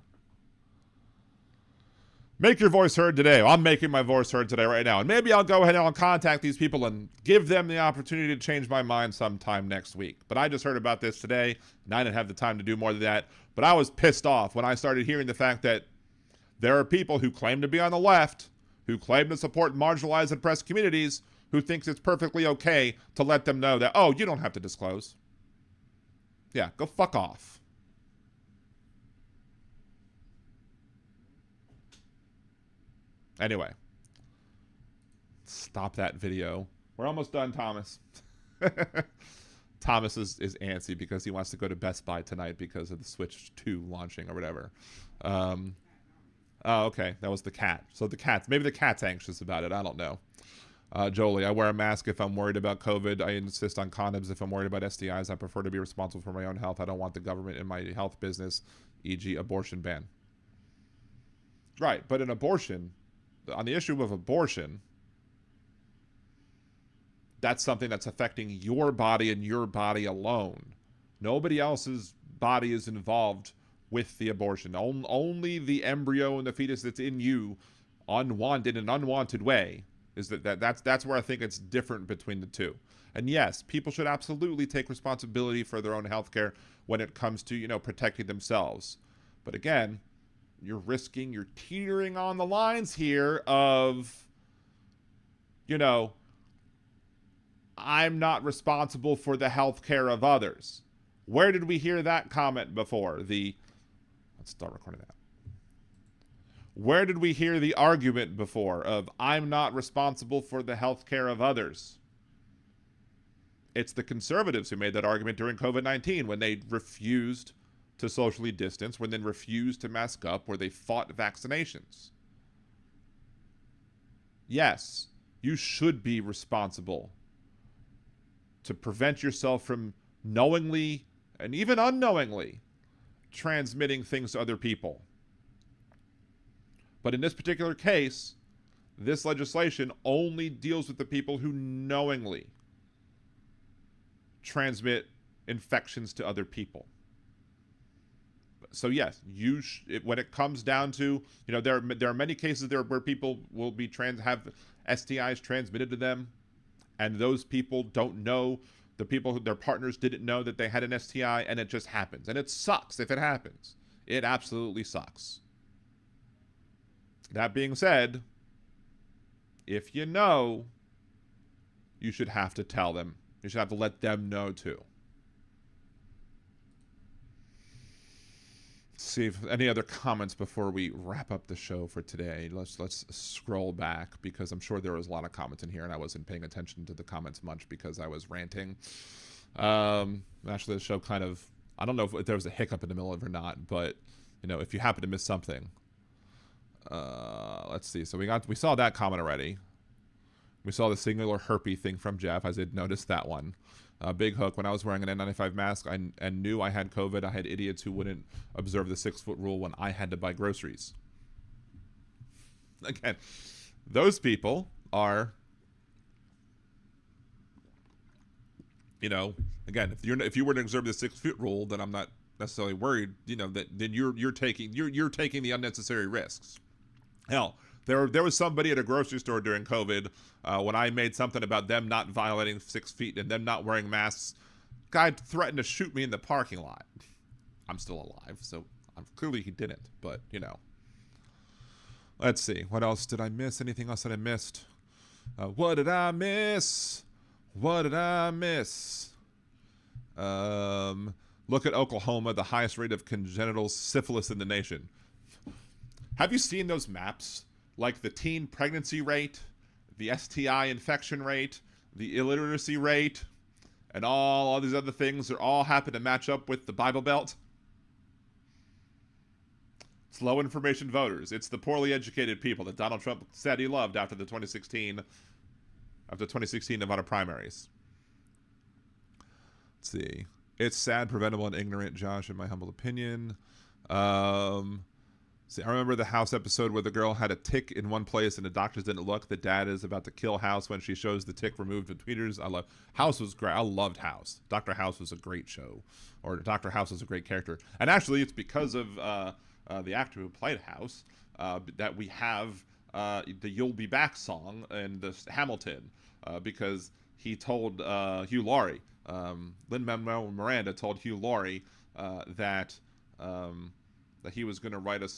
Make your voice heard today. Well, I'm making my voice heard today right now. And maybe I'll go ahead and I'll contact these people and give them the opportunity to change my mind sometime next week. But I just heard about this today, and I didn't have the time to do more than that. But I was pissed off when I started hearing the fact that there are people who claim to be on the left, who claim to support marginalized and oppressed communities, who thinks it's perfectly okay to let them know that, oh, you don't have to disclose. Yeah, go fuck off. Anyway. Stop that video. We're almost done, Thomas. Thomas is antsy because he wants to go to Best Buy tonight because of the Switch 2 launching or whatever. Oh, okay. That was the cat. So maybe the cat's anxious about it. I don't know. Jolie, I wear a mask if I'm worried about COVID. I insist on condoms if I'm worried about STIs. I prefer to be responsible for my own health. I don't want the government in my health business, e.g. abortion ban. Right, but an abortion, on the issue of abortion, that's something that's affecting your body and your body alone. Nobody else's body is involved with the abortion. Only the embryo and the fetus that's in you, unwanted in an unwanted way, is that's where I think it's different between the two. And yes, people should absolutely take responsibility for their own healthcare when it comes to, protecting themselves. But again, you're teetering on the lines here of, I'm not responsible for the healthcare of others. Where did we hear that comment before? Let's start recording that. Where did we hear the argument before of I'm not responsible for the health care of others? It's the conservatives who made that argument during COVID-19 when they refused to socially distance, when they refused to mask up, where they fought vaccinations. Yes, you should be responsible to prevent yourself from knowingly and even unknowingly transmitting things to other people. But in this particular case, this legislation only deals with the people who knowingly transmit infections to other people. So yes, when it comes down to, there are many cases there where people will be have STIs transmitted to them, and those people don't know. The people, their partners didn't know that they had an STI, and it just happens. And it sucks if it happens. It absolutely sucks. That being said, if you know, you should have to tell them. You should have to let them know too. Let's see if any other comments before we wrap up the show for today. Let's scroll back because I'm sure there was a lot of comments in here and I wasn't paying attention to the comments much because I was ranting. Actually, the show kind of, I don't know if there was a hiccup in the middle of it or not, but if you happen to miss something, let's see. So we saw that comment already. We saw the singular herpy thing from Jeff. I did notice that one. Big Hook, when I was wearing an N95 mask and knew I had COVID, I had idiots who wouldn't observe the 6-foot rule when I had to buy groceries. Again, those people are, again, if you were to observe the 6-foot rule, then I'm not necessarily worried, that then you're taking the unnecessary risks. Hell, there was somebody at a grocery store during COVID when I made something about them not violating 6 feet and them not wearing masks. Guy threatened to shoot me in the parking lot. I'm still alive, so clearly he didn't, but, Let's see. What else did I miss? Anything else that I missed? What did I miss? What did I miss? Look at Oklahoma, the highest rate of congenital syphilis in the nation. Have you seen those maps? Like the teen pregnancy rate, the STI infection rate, the illiteracy rate, and all these other things are all happen to match up with the Bible Belt. It's low information voters. It's the poorly educated people that Donald Trump said he loved after the 2016 Nevada primaries. Let's see. It's sad, preventable, and ignorant, Josh, in my humble opinion. See, I remember the House episode where the girl had a tick in one place and the doctors didn't look. The dad is about to kill House when she shows the tick removed in tweeters. House was great. I loved House. Dr. House was a great show, or Dr. House was a great character. And actually, it's because of the actor who played House that we have the "You'll Be Back" song in the Hamilton, because he told Hugh Laurie, Lin-Manuel Miranda told Hugh Laurie that he was going to write a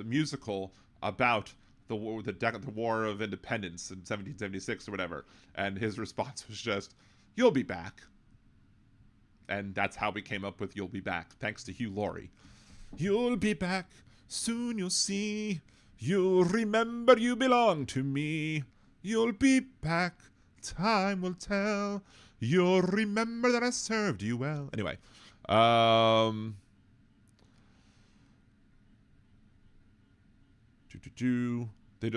musical about the War of Independence in 1776 or whatever, and his response was just, "You'll be back," and that's how we came up with "You'll Be Back," thanks to Hugh Laurie. You'll be back, soon you'll see. You'll remember you belong to me. You'll be back, time will tell. You'll remember that I served you well. Anyway, They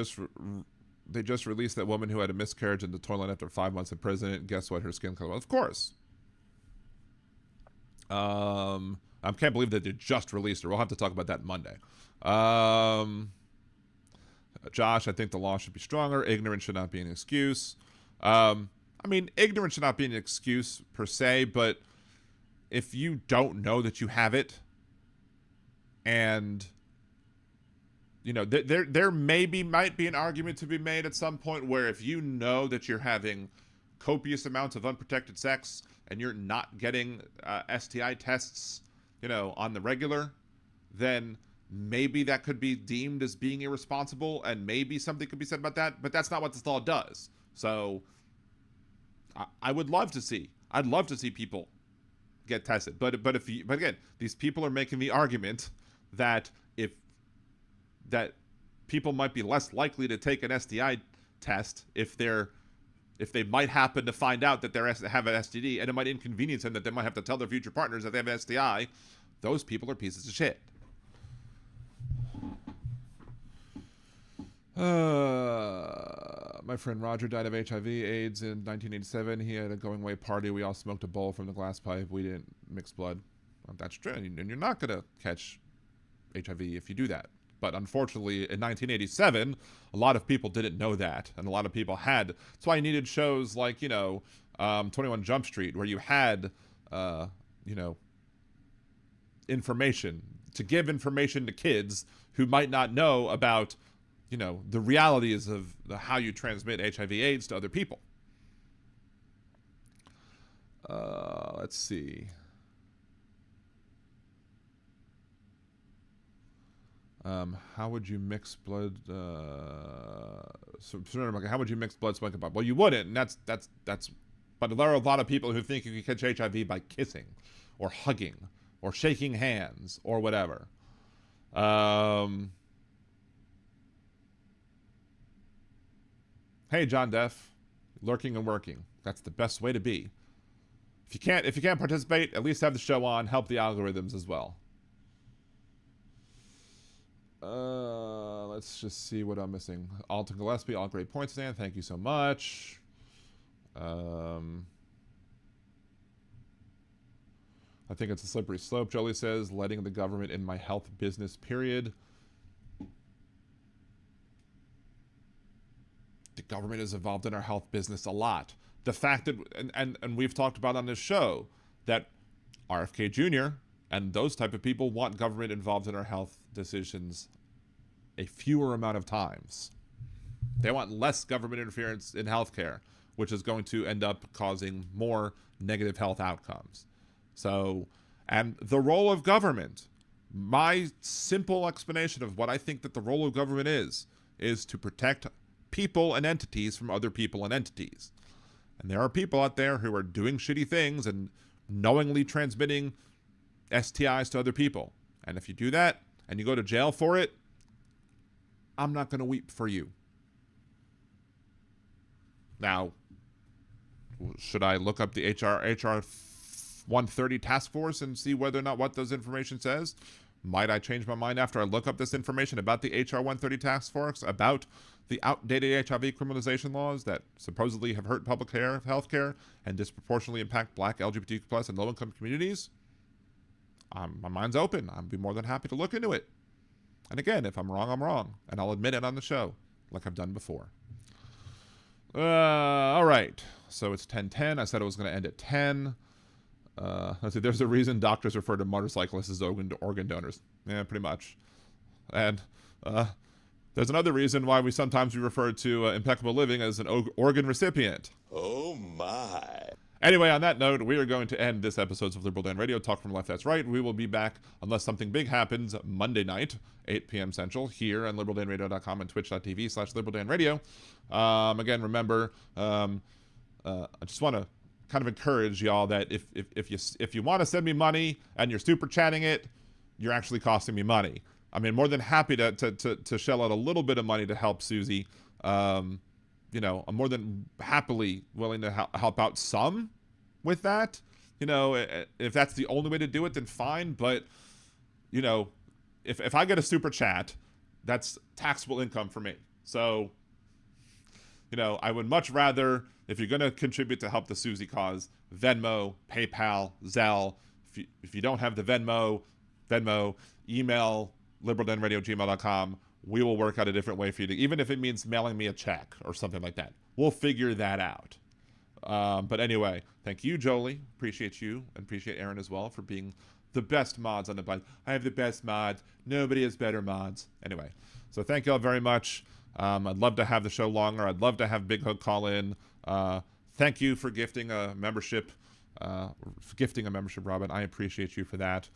just released that woman who had a miscarriage in the toilet after 5 months in prison. Guess what? Her skin color. Of course. I can't believe that they just released her. We'll have to talk about that Monday. Josh, I think the law should be stronger. Ignorance should not be an excuse. I mean, ignorance should not be an excuse per se, but if you don't know that you have it, and you know, there might be an argument to be made at some point where if you know that you're having copious amounts of unprotected sex and you're not getting STI tests, you know, on the regular, then maybe that could be deemed as being irresponsible, and maybe something could be said about that. But that's not what this law does. So I'd love to see people get tested. But again, these people are making the argument that that people might be less likely to take an STI test if they might happen to find out that they have an STD, and it might inconvenience them that they might have to tell their future partners that they have an STI. Those people are pieces of shit. My friend Roger died of HIV/AIDS in 1987. He had a going away party. We all smoked a bowl from the glass pipe. We didn't mix blood. Well, that's true. And you're not going to catch HIV if you do that. But unfortunately, in 1987, a lot of people didn't know that, and a lot of people had. That's why you needed shows like, 21 Jump Street, where you had, information, to give information to kids who might not know about, the realities of how you transmit HIV/AIDS to other people. Let's see. How would you mix blood? How would you mix blood smoking pot? Well, you wouldn't, and that's. But there are a lot of people who think you can catch HIV by kissing, or hugging, or shaking hands, or whatever. Hey, John Deff, lurking and working. That's the best way to be. If you can't participate, at least have the show on. Help the algorithms as well. Let's just see what I'm missing. Alton Gillespie, all great points, Dan. Thank you so much. I think it's a slippery slope, Jolie says. Letting the government in my health business, period. The government is involved in our health business a lot. The fact that, and we've talked about on this show, that RFK Jr. and those type of people want government involved in our health decisions a fewer amount of times. They want less government interference in healthcare, which is going to end up causing more negative health outcomes. So, and the role of government, my simple explanation of what I think that the role of government is to protect people and entities from other people and entities. And there are people out there who are doing shitty things and knowingly transmitting STIs to other people. And if you do that and you go to jail for it, I'm not going to weep for you. Now, should I look up the HR 130 task force and see whether or not what those information says? Might I change my mind after I look up this information about the HR 130 task force, about the outdated HIV criminalization laws that supposedly have hurt public health care and disproportionately impact Black, LGBTQ+, and low-income communities? My mind's open. I'd be more than happy to look into it. And again, if I'm wrong, I'm wrong. And I'll admit it on the show, like I've done before. All right. So it's 10:10. I said it was going to end at 10. Let's see. There's a reason doctors refer to motorcyclists as organ donors. Yeah, pretty much. And there's another reason why we sometimes refer to impeccable living as an organ recipient. Oh my. Anyway, on that note, we are going to end this episode of Liberal Dan Radio, Talk from Left, That's Right. We will be back, unless something big happens, Monday night, 8 p.m. Central, here on liberaldanradio.com and twitch.tv/liberaldanradio. Again, remember, I just want to kind of encourage y'all that if you want to send me money and you're super chatting it, you're actually costing me money. I mean, more than happy to shell out a little bit of money to help Susie. You know, I'm more than happily willing to help out some with that. You know, if that's the only way to do it, then fine. But, you know, if I get a super chat, that's taxable income for me. So, you know, I would much rather, if you're going to contribute to help the Susie cause, Venmo, PayPal, Zelle. If you don't have the Venmo, email liberaldanradio@gmail.com. We will work out a different way for you to, even if it means mailing me a check or something like that. We'll figure that out. But anyway, thank you, Jolie. Appreciate you, and appreciate Aaron as well for being the best mods on the bike. I have the best mods. Nobody has better mods. Anyway, so thank you all very much. I'd love to have the show longer. I'd love to have Big Hook call in. Thank you for gifting a membership. Robin. I appreciate you for that.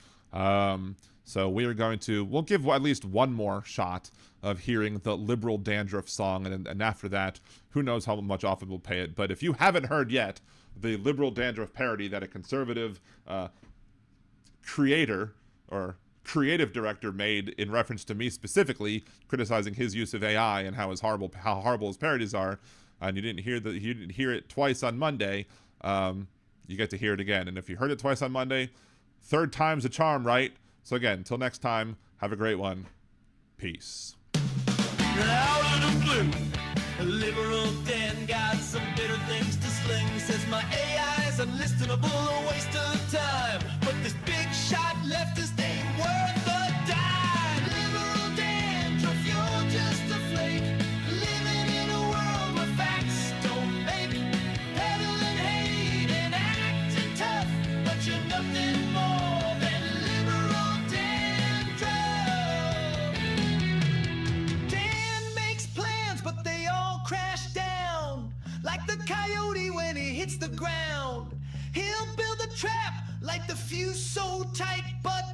So we'll give at least one more shot of hearing the Liberal Dandruff song, and after that, who knows how much off it will pay it. But if you haven't heard yet, the Liberal Dandruff parody that a conservative creator or creative director made in reference to me specifically, criticizing his use of AI and how horrible his parodies are, and you didn't hear it twice on Monday, you get to hear it again. And if you heard it twice on Monday, third time's a charm, right? So again, until next time, have a great one. Peace. Out of the blue, Liberal Dan got some bitter things to sling. Says my AI's unlistenable, a waste of time. But this big shot leftist ain't worth a dime. Liberal Dan, you're just a flake. Living in a world where facts don't make. Peddling hate and acting tough, but you're nothing more than liberal dandruff. Dan makes plans, but they all crash down. Like the coyote when he hits the ground. He'll build a trap like the fuse so tight, but